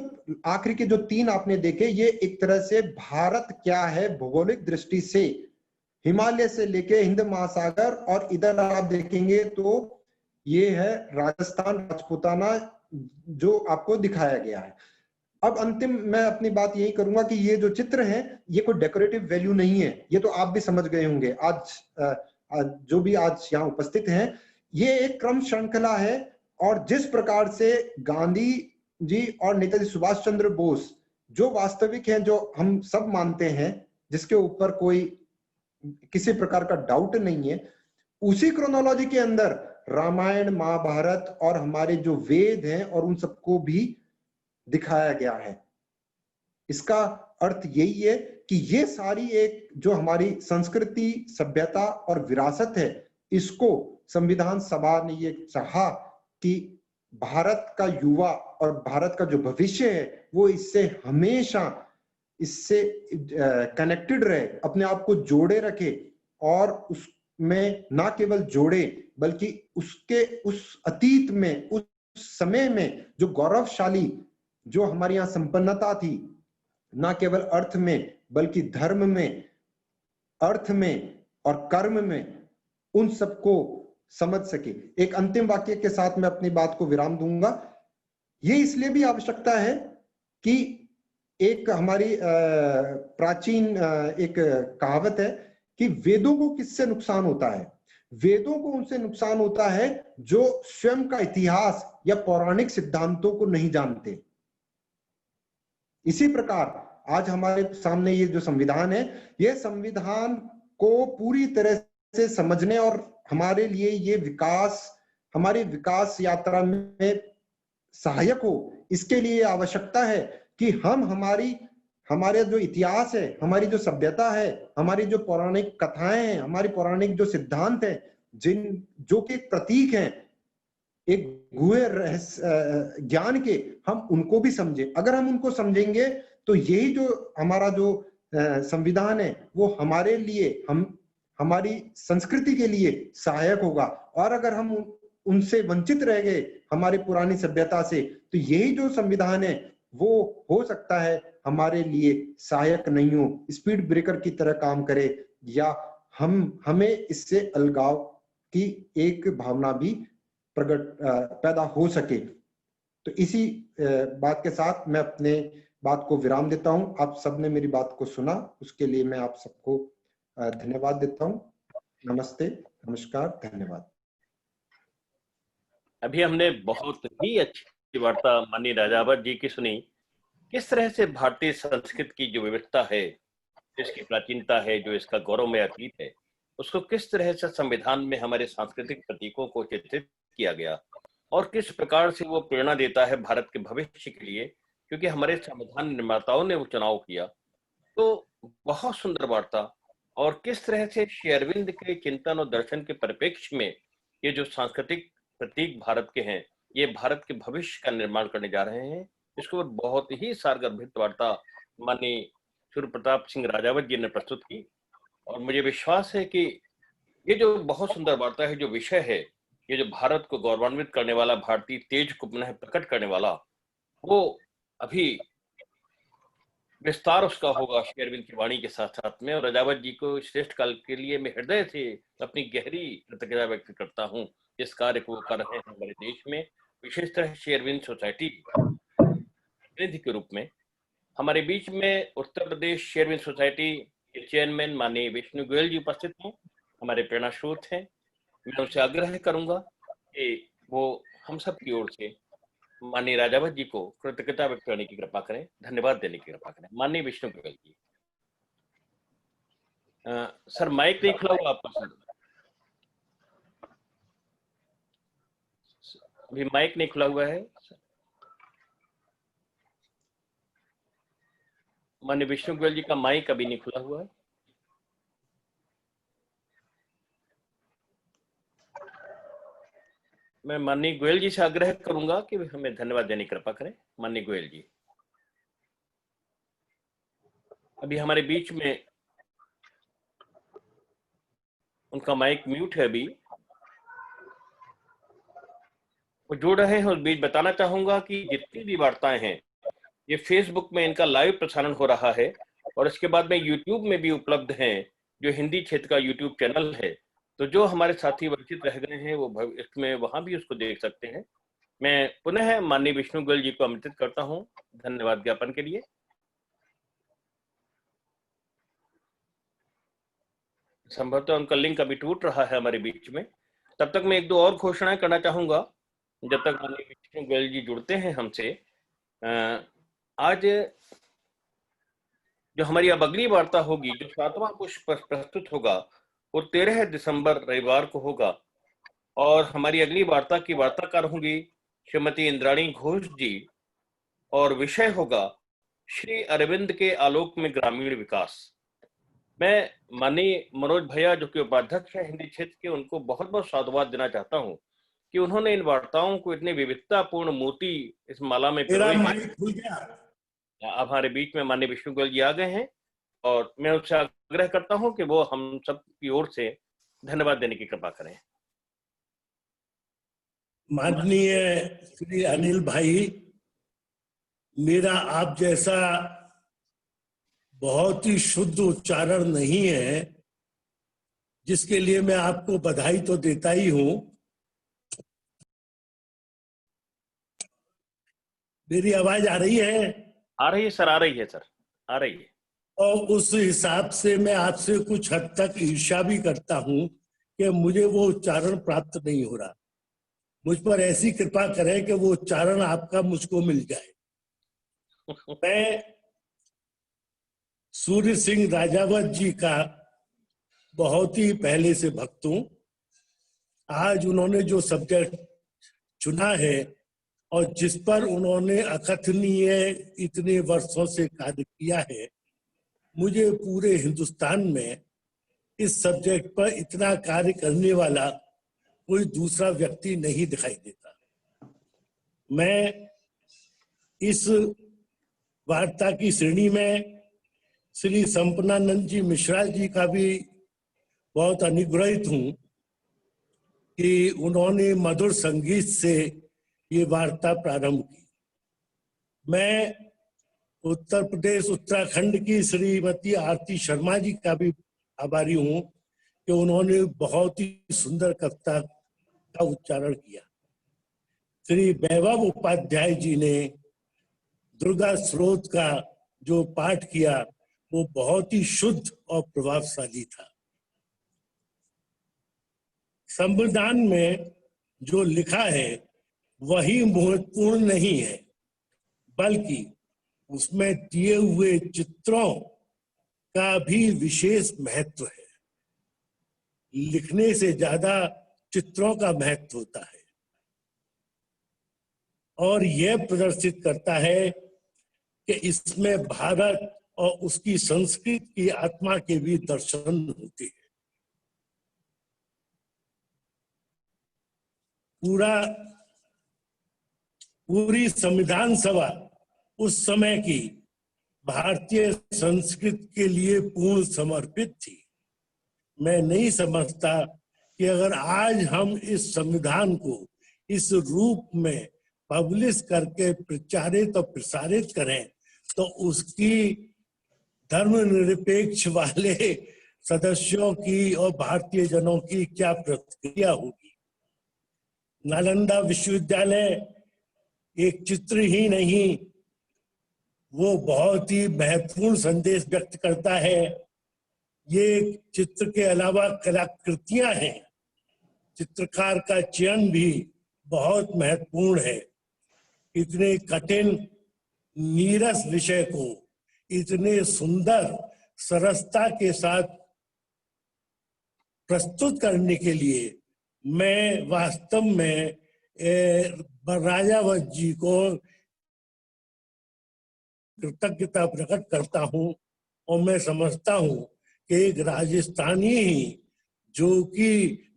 [SPEAKER 5] आखिरी के जो 3 आपने देखे, ये एक तरह से भारत क्या है भौगोलिक दृष्टि से, हिमालय से लेके हिंद महासागर, और इधर आप देखेंगे तो ये है राजस्थान, राजपूताना जो आपको दिखाया गया है। अब अंतिम मैं अपनी बात यही करूंगा कि ये जो चित्र हैं ये कोई डेकोरेटिव वैल्यू नहीं है, ये तो आप भी समझ गए होंगे आज जो भी आज यहाँ उपस्थित हैं। ये एक क्रम श्रृंखला है, और जिस प्रकार से गांधी जी और नेताजी सुभाष चंद्र बोस जो वास्तविक हैं, जो हम सब मानते हैं, जिसके ऊपर कोई किसी प्रकार का डाउट नहीं है, उसी क्रोनोलॉजी के अंदर रामायण, महाभारत और हमारे जो वेद हैं और उन सबको भी दिखाया गया है। इसका अर्थ यही है कि ये सारी एक जो हमारी संस्कृति, सभ्यता और विरासत है, इसको संविधान सभा ने ये चाहा कि भारत का युवा और भारत का जो भविष्य है वो इससे हमेशा इससे कनेक्टेड रहे, अपने आप को जोड़े रखे, और उसमें ना केवल जोड़े बल्कि उसके उस अतीत में, उस समय में जो गौरवशाली जो हमारे यहाँ संपन्नता थी, ना केवल अर्थ में बल्कि धर्म में, अर्थ में और कर्म में, उन सबको समझ सके। एक अंतिम वाक्य के साथ मैं अपनी बात को विराम दूंगा। ये इसलिए भी आवश्यकता है कि एक हमारी प्राचीन एक कहावत है कि वेदों को किससे नुकसान होता है? वेदों को उनसे नुकसान होता है जो स्वयं का इतिहास या पौराणिक सिद्धांतों को नहीं जानते। इसी प्रकार आज हमारे सामने ये जो संविधान है, ये संविधान को पूरी तरह से समझने और हमारे लिए ये विकास, हमारी विकास यात्रा में सहायक हो, इसके लिए आवश्यकता है कि हम हमारे जो इतिहास है, हमारी जो सभ्यता है, हमारी जो पौराणिक कथाएं हैं, हमारी पौराणिक जो सिद्धांत है, जो कि प्रतीक हैं एक गुहे ज्ञान के, हम उनको भी समझें। अगर हम उनको समझेंगे तो यही जो हमारा जो संविधान है वो हमारे लिए, हमारी संस्कृति के लिए सहायक होगा। और अगर हम उनसे वंचित रह गए, हमारी पुरानी सभ्यता से, तो यही जो संविधान है वो हो सकता है हमारे लिए सहायक नहीं हो, स्पीड ब्रेकर की तरह काम करे, या हमें इससे अलगाव की एक भावना भी पैदा हो सके। तो इसी बात के साथ मैं अपने बात को विराम देता हूं। आप सबने मेरी बात को सुना, उसके लिए मैं आप सबको धन्यवाद देता हूं। नमस्ते, नमस्कार, धन्यवाद।
[SPEAKER 1] अभी हमने बहुत ही अच्छी वार्ता माननीय राजावत जी की सुनी। किस तरह से भारतीय संस्कृति की जो विविधता है, जिसकी प्राचीनता है, जो इसका गौरवमय अतीत है, उसको किस तरह से संविधान में हमारे सांस्कृतिक प्रतीकों को चित्रित किया गया, और किस प्रकार से वो प्रेरणा देता है भारत के भविष्य के लिए, क्योंकि हमारे संविधान निर्माताओं ने वो चुनाव किया। तो बहुत सुंदर वार्ता। और किस तरह से श्री अरविंद के चिंतन और दर्शन के परिप्रेक्ष्य में ये जो सांस्कृतिक प्रतीक भारत के हैं, ये भारत के भविष्य का निर्माण करने जा रहे हैं, इसको बहुत ही सारगर्भित वार्ता माननीय सूर्य प्रताप सिंह राजावत जी ने प्रस्तुत की। और मुझे विश्वास है कि ये जो बहुत सुंदर वार्ता है, जो विषय है, ये जो भारत को गौरवान्वित करने वाला, भारतीय तेज को पुनः प्रकट करने वाला, वो अभी विस्तार उसका होगा श्री अरविंद की वाणी के साथ साथ में। और राजावत जी को श्रेष्ठ काल के लिए मैं हृदय से अपनी गहरी कृतज्ञता व्यक्त करता हूँ, इस कार्य को कर रहे हैं हमारे देश में, विशेषतः श्री अरविंद सोसाइटी प्रतिनिधि के रूप में। हमारे बीच में उत्तर प्रदेश श्री अरविंद सोसाइटी के चेयरमैन माननीय विष्णु गोयल जी उपस्थित हैं, हमारे प्रेरणा स्रोत हैं। मैं उनसे आग्रह करूंगा कि वो हम सब की ओर से माननीय राजावत जी को कृतज्ञता व्यक्त करने की कृपा करें, धन्यवाद देने की कृपा करें। माननीय विष्णु गोयल जी। सर माइक नहीं खुला हुआ आपका सर, अभी माइक नहीं खुला हुआ है। माननीय विष्णु गोयल जी का माइक अभी नहीं खुला हुआ है। मैं माननीय गोयल जी से आग्रह करूंगा कि हमें धन्यवाद देने की कृपा करें। माननीय गोयल जी अभी हमारे बीच में, उनका माइक म्यूट है, अभी वो जुड़ रहे हैं। उस बीच बताना चाहूंगा कि जितनी भी वार्ताएं हैं ये फेसबुक में इनका लाइव प्रसारण हो रहा है और इसके बाद में यूट्यूब में भी उपलब्ध हैं, जो हिंदी क्षेत्र का यूट्यूब चैनल है। तो जो हमारे साथी वंचित रह गए हैं वो इसमें वहां भी उसको देख सकते हैं। मैं पुनः माननीय विष्णु गोयल जी को आमंत्रित करता हूं धन्यवाद ज्ञापन के लिए। संभवतः उनका लिंक अभी टूट रहा है हमारे बीच में। तब तक मैं एक दो और घोषणाएं करना चाहूंगा जब तक माननीय विष्णु गोयल जी जुड़ते हैं हमसे। आज जो हमारी अब अगली वार्ता होगी, जो 7वां पुष्प प्रस्तुत होगा, वो 13 दिसंबर रविवार को होगा और हमारी अगली वार्ता की वार्ताकार होंगी श्रीमती इंद्राणी घोष जी और विषय होगा श्री अरविंद के आलोक में ग्रामीण विकास। मैं माननीय मनोज भैया जो कि उपाध्यक्ष है हिंदी क्षेत्र के, उनको बहुत बहुत साधुवाद देना चाहता हूं कि उन्होंने इन वार्ताओं को इतनी विविधतापूर्ण मोती इस माला में पिरोए हैं। अब हमारे बीच में माननीय विष्णु गोयल जी आ गए हैं और मैं उनसे आग्रह करता हूं कि वो हम सब की ओर से धन्यवाद देने की कृपा करें।
[SPEAKER 6] माननीय श्री अनिल भाई, मेरा आप जैसा बहुत ही शुद्ध उच्चारण नहीं है, जिसके लिए मैं आपको बधाई तो देता ही हूं। मेरी आवाज आ रही है?
[SPEAKER 1] आ रही है सर, आ रही है सर, आ रही है।
[SPEAKER 6] और उस हिसाब से मैं आपसे कुछ हद तक ईर्ष्या भी करता हूं कि मुझे वो उच्चारण प्राप्त नहीं हो रहा। मुझ पर ऐसी कृपा करें कि वो उच्चारण आपका मुझको मिल जाए। मैं सूर्य सिंह राजावत जी का बहुत ही पहले से भक्त हूं। आज उन्होंने जो सब्जेक्ट चुना है और जिस पर उन्होंने अकथनीय इतने वर्षों से कार्य किया है, मुझे पूरे हिंदुस्तान में इस सब्जेक्ट पर इतना कार्य करने वाला कोई दूसरा व्यक्ति नहीं दिखाई देता। मैं इस वार्ता की श्रेणी में श्री संपन्नानंद जी मिश्रा जी का भी बहुत अनुग्रहित हूं कि उन्होंने मधुर संगीत से ये वार्ता प्रारंभ की। मैं उत्तर प्रदेश उत्तराखंड की श्रीमती आरती शर्मा जी का भी आभारी हूं कि उन्होंने बहुत ही सुंदर कविता का उच्चारण किया। श्री वैभव उपाध्याय जी ने दुर्गा स्रोत का जो पाठ किया वो बहुत ही शुद्ध और प्रभावशाली था। संविधान में जो लिखा है वही महत्वपूर्ण नहीं है, बल्कि उसमें दिए हुए चित्रों का भी विशेष महत्व है। लिखने से ज्यादा चित्रों का महत्व होता है और यह प्रदर्शित करता है कि इसमें भारत और उसकी संस्कृति की आत्मा के भी दर्शन होते हैं। पूरी संविधान सभा उस समय की भारतीय संस्कृति के लिए पूर्ण समर्पित थी। मैं नहीं समझता कि अगर आज हम इस संविधान को इस रूप में पब्लिश करके प्रचारित और प्रसारित करें तो उसकी धर्मनिरपेक्ष वाले सदस्यों की और भारतीय जनों की क्या प्रतिक्रिया होगी। नालंदा विश्वविद्यालय एक चित्र ही नहीं, वो बहुत ही महत्वपूर्ण संदेश व्यक्त करता है। ये चित्र के अलावा कलाकृतियां हैं, चित्रकार का चयन भी बहुत महत्वपूर्ण है। इतने कठिन नीरस विषय को इतने सुंदर सरसता के साथ प्रस्तुत करने के लिए मैं वास्तव में राजावत जी को कृतज्ञता प्रकट करता हूं। और मैं समझता हूं कि एक राजस्थानी ही जो कि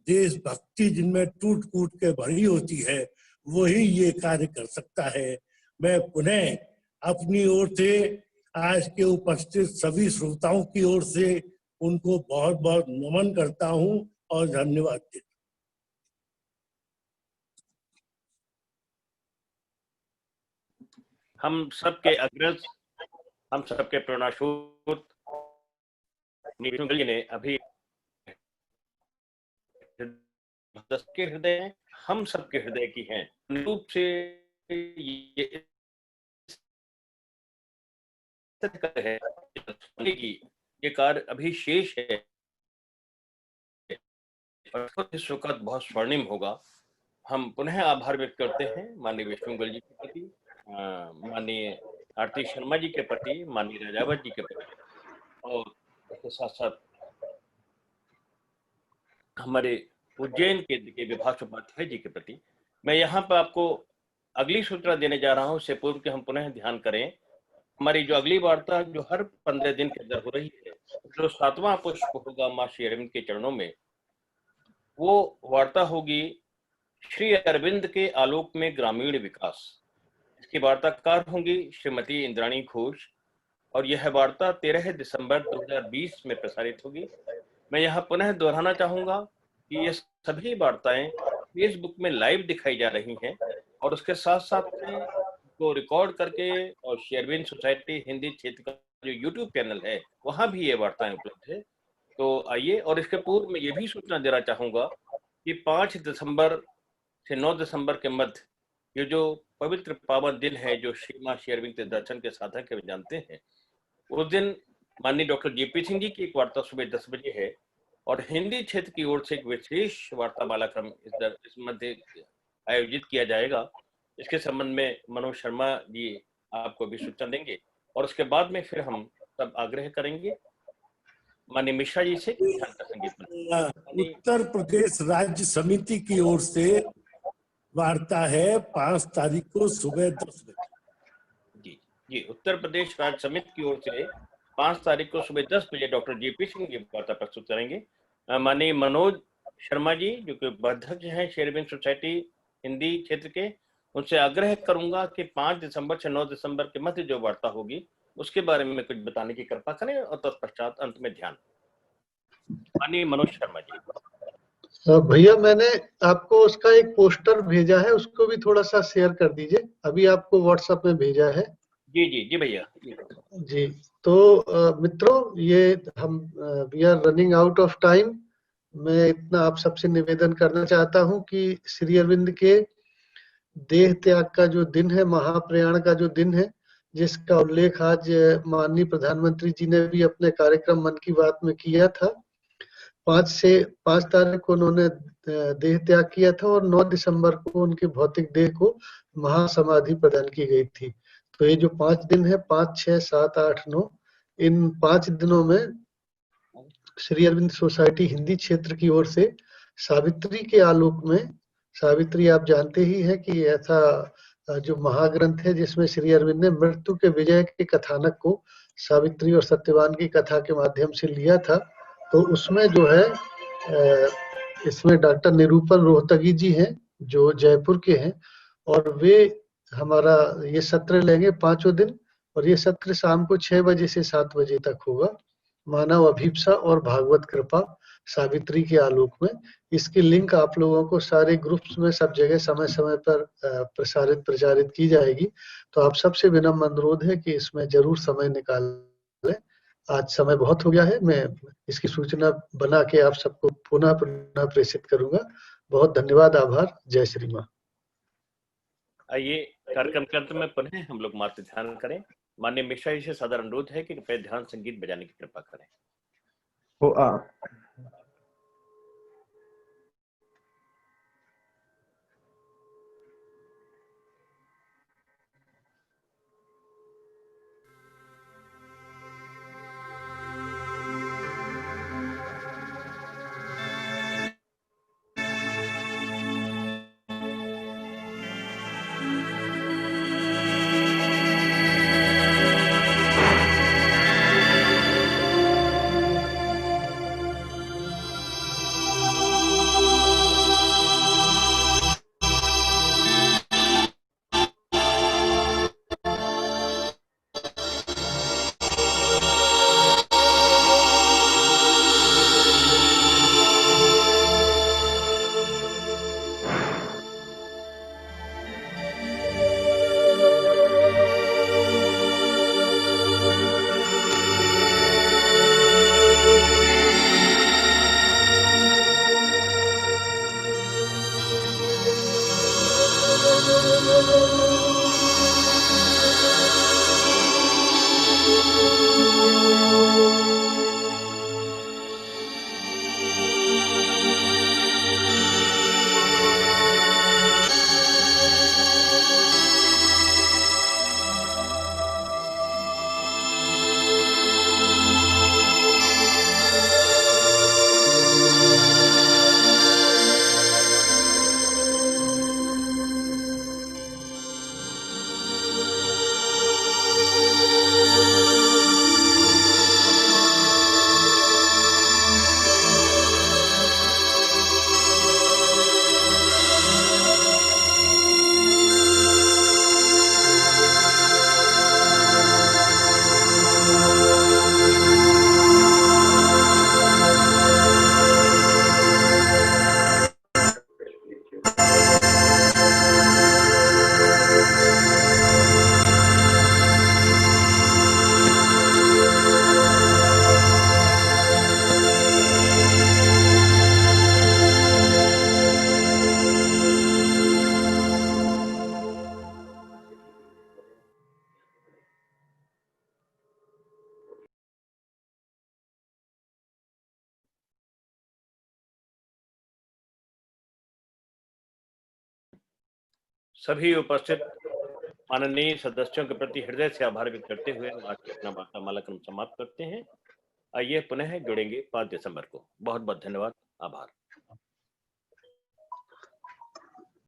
[SPEAKER 6] देशभक्ति जिनमें टूट कूट के भरी होती है वही ये कार्य कर सकता है। मैं पुनः अपनी ओर से आज के उपस्थित सभी श्रोताओं की ओर से उनको बहुत बहुत नमन करता हूं और धन्यवाद देता हूं।
[SPEAKER 1] हम सबके अग्रज, हम सबके प्रेरणास्रोत जी ने अभी के हृदय, हम सबके हृदय की हैं। रूप से ये है कि ये कार्य अभी शेष है और इस वक्त बहुत स्वर्णिम होगा। हम पुनः आभार व्यक्त करते हैं माननीय विष्णुगल जी के प्रति, माननीय आरती शर्मा जी के प्रति, माननीय राजावत जी के प्रति, और इसके साथ साथ हमारे उज्जैन केंद्र के विभाष उपाध्याय जी के प्रति। मैं यहाँ पर आपको अगली सूचना देने जा रहा हूँ, उससे पूर्व कि हम पुनः ध्यान करें हमारी जो अगली वार्ता जो हर 15 दिन के अंदर हो रही है, जो 7वां पुष्प होगा मां श्री अरविंद के चरणों में, वो वार्ता होगी श्री अरविंद के आलोक में ग्रामीण विकास। इसकी वार्ताकार होंगी श्रीमती इंद्राणी घोष और यह वार्ता 13 दिसंबर 2020 में प्रसारित होगी। मैं यहाँ पुनः दोहराना चाहूंगा कि ये सभी वार्ताएं फेसबुक में लाइव दिखाई जा रही हैं और उसके साथ साथ को रिकॉर्ड करके और श्री अरविंद सोसाइटी हिंदी क्षेत्र का जो यूट्यूब चैनल है वहां भी ये वार्ताएं उपलब्ध है। तो आइए, और इसके पूर्व में ये भी सूचना देना चाहूंगा कि 5 दिसंबर से 9 दिसंबर के मध्य ये जो पवित्र पावन दिन है जो श्री मां श्री अरविंद के दर्शन के साधक के जानते हैं, उस दिन माननीय डॉक्टर जेपी सिंह जी की एक वार्ता सुबह 10 बजे है और हिंदी क्षेत्र की ओर से एक विशेष वार्तामाला क्रम इस मध्य आयोजित किया जाएगा। इसके संबंध में मनोज शर्मा जी आपको भी सूचना देंगे और उसके बाद में फिर हम सब आग्रह करेंगे माननीय मिश्रा जी से ध्यान का संगीत।
[SPEAKER 6] उत्तर प्रदेश राज्य समिति की ओर से वार्ता है 5 तारीख को सुबह 10 बजे।
[SPEAKER 1] जी, उत्तर प्रदेश राज्य समिति की ओर से 5 तारीख को सुबह 10 बजे डॉक्टर जेपी सिंह जी वार्ता प्रस्तुत करेंगे। माननीय मनोज शर्मा जी जो कि अध्यक्ष हैं श्री अरविंद सोसाइटी हिंदी क्षेत्र के, उनसे आग्रह करूंगा कि 5 दिसंबर से 9 दिसंबर के मध्य जो वार्ता होगी उसके बारे में कुछ बताने की कृपा करें और तत्पश्चात अंत में ध्यान। माननीय मनोज शर्मा जी।
[SPEAKER 7] भैया मैंने आपको उसका एक पोस्टर भेजा है, उसको भी थोड़ा सा शेयर कर दीजिए। अभी आपको व्हाट्सएप में भेजा है।
[SPEAKER 1] जी जी जी भैया
[SPEAKER 7] जी। तो मित्रों, ये हम we are running out of time. मैं इतना आप सबसे निवेदन करना चाहता हूं कि श्री अरविंद के देह त्याग का जो दिन है, महाप्रयाण का जो दिन है, जिसका उल्लेख आज माननीय प्रधानमंत्री जी ने भी अपने कार्यक्रम मन की बात में किया था। 5 तारीख को उन्होंने देह त्याग किया था और 9 दिसंबर को उनकी भौतिक देह को महासमाधि प्रदान की गई थी। तो ये जो 5 दिन है, 5, 6, 7, 8, 9, इन 5 दिनों में श्री अरविंद सोसाइटी हिंदी क्षेत्र की ओर से सावित्री के आलोक में, सावित्री आप जानते ही हैं कि ऐसा जो महाग्रंथ है जिसमें श्री अरविंद ने मृत्यु के विजय के कथानक को सावित्री और सत्यवान की कथा के माध्यम से लिया था। तो उसमें जो है इसमें डॉक्टर निरूपम रोहतगी जी हैं जो जयपुर के हैं और वे हमारा ये सत्र लेंगे 5 दिन और ये सत्र शाम को 6 बजे से 7 बजे तक होगा। मानव अभिप्सा और भागवत कृपा सावित्री के आलोक में। इसकी लिंक आप लोगों को सारे ग्रुप्स में सब जगह समय समय पर प्रचारित की जाएगी। तो आप सबसे विनम्र अनुरोध है कि इसमें जरूर समय निकालें। आज समय बहुत हो गया है, मैं इसकी सूचना बना के आप सबको पुनः प्रेषित करूंगा। बहुत धन्यवाद, आभार। जय श्री मां।
[SPEAKER 1] आइए कार्यक्रम के अंत में पुनः हम लोग मात्र ध्यान करें। माननीय मिश्रा जी से सादर अनुरोध है कि कृपया ध्यान संगीत बजाने की कृपा करें। सभी उपस्थित माननीय सदस्यों के प्रति हृदय से आभार व्यक्त करते हुए हम आज की अपना वार्तामाला क्रम समाप्त करते हैं। आइए पुनः जुड़ेंगे 5 दिसंबर को। बहुत बहुत धन्यवाद, आभार।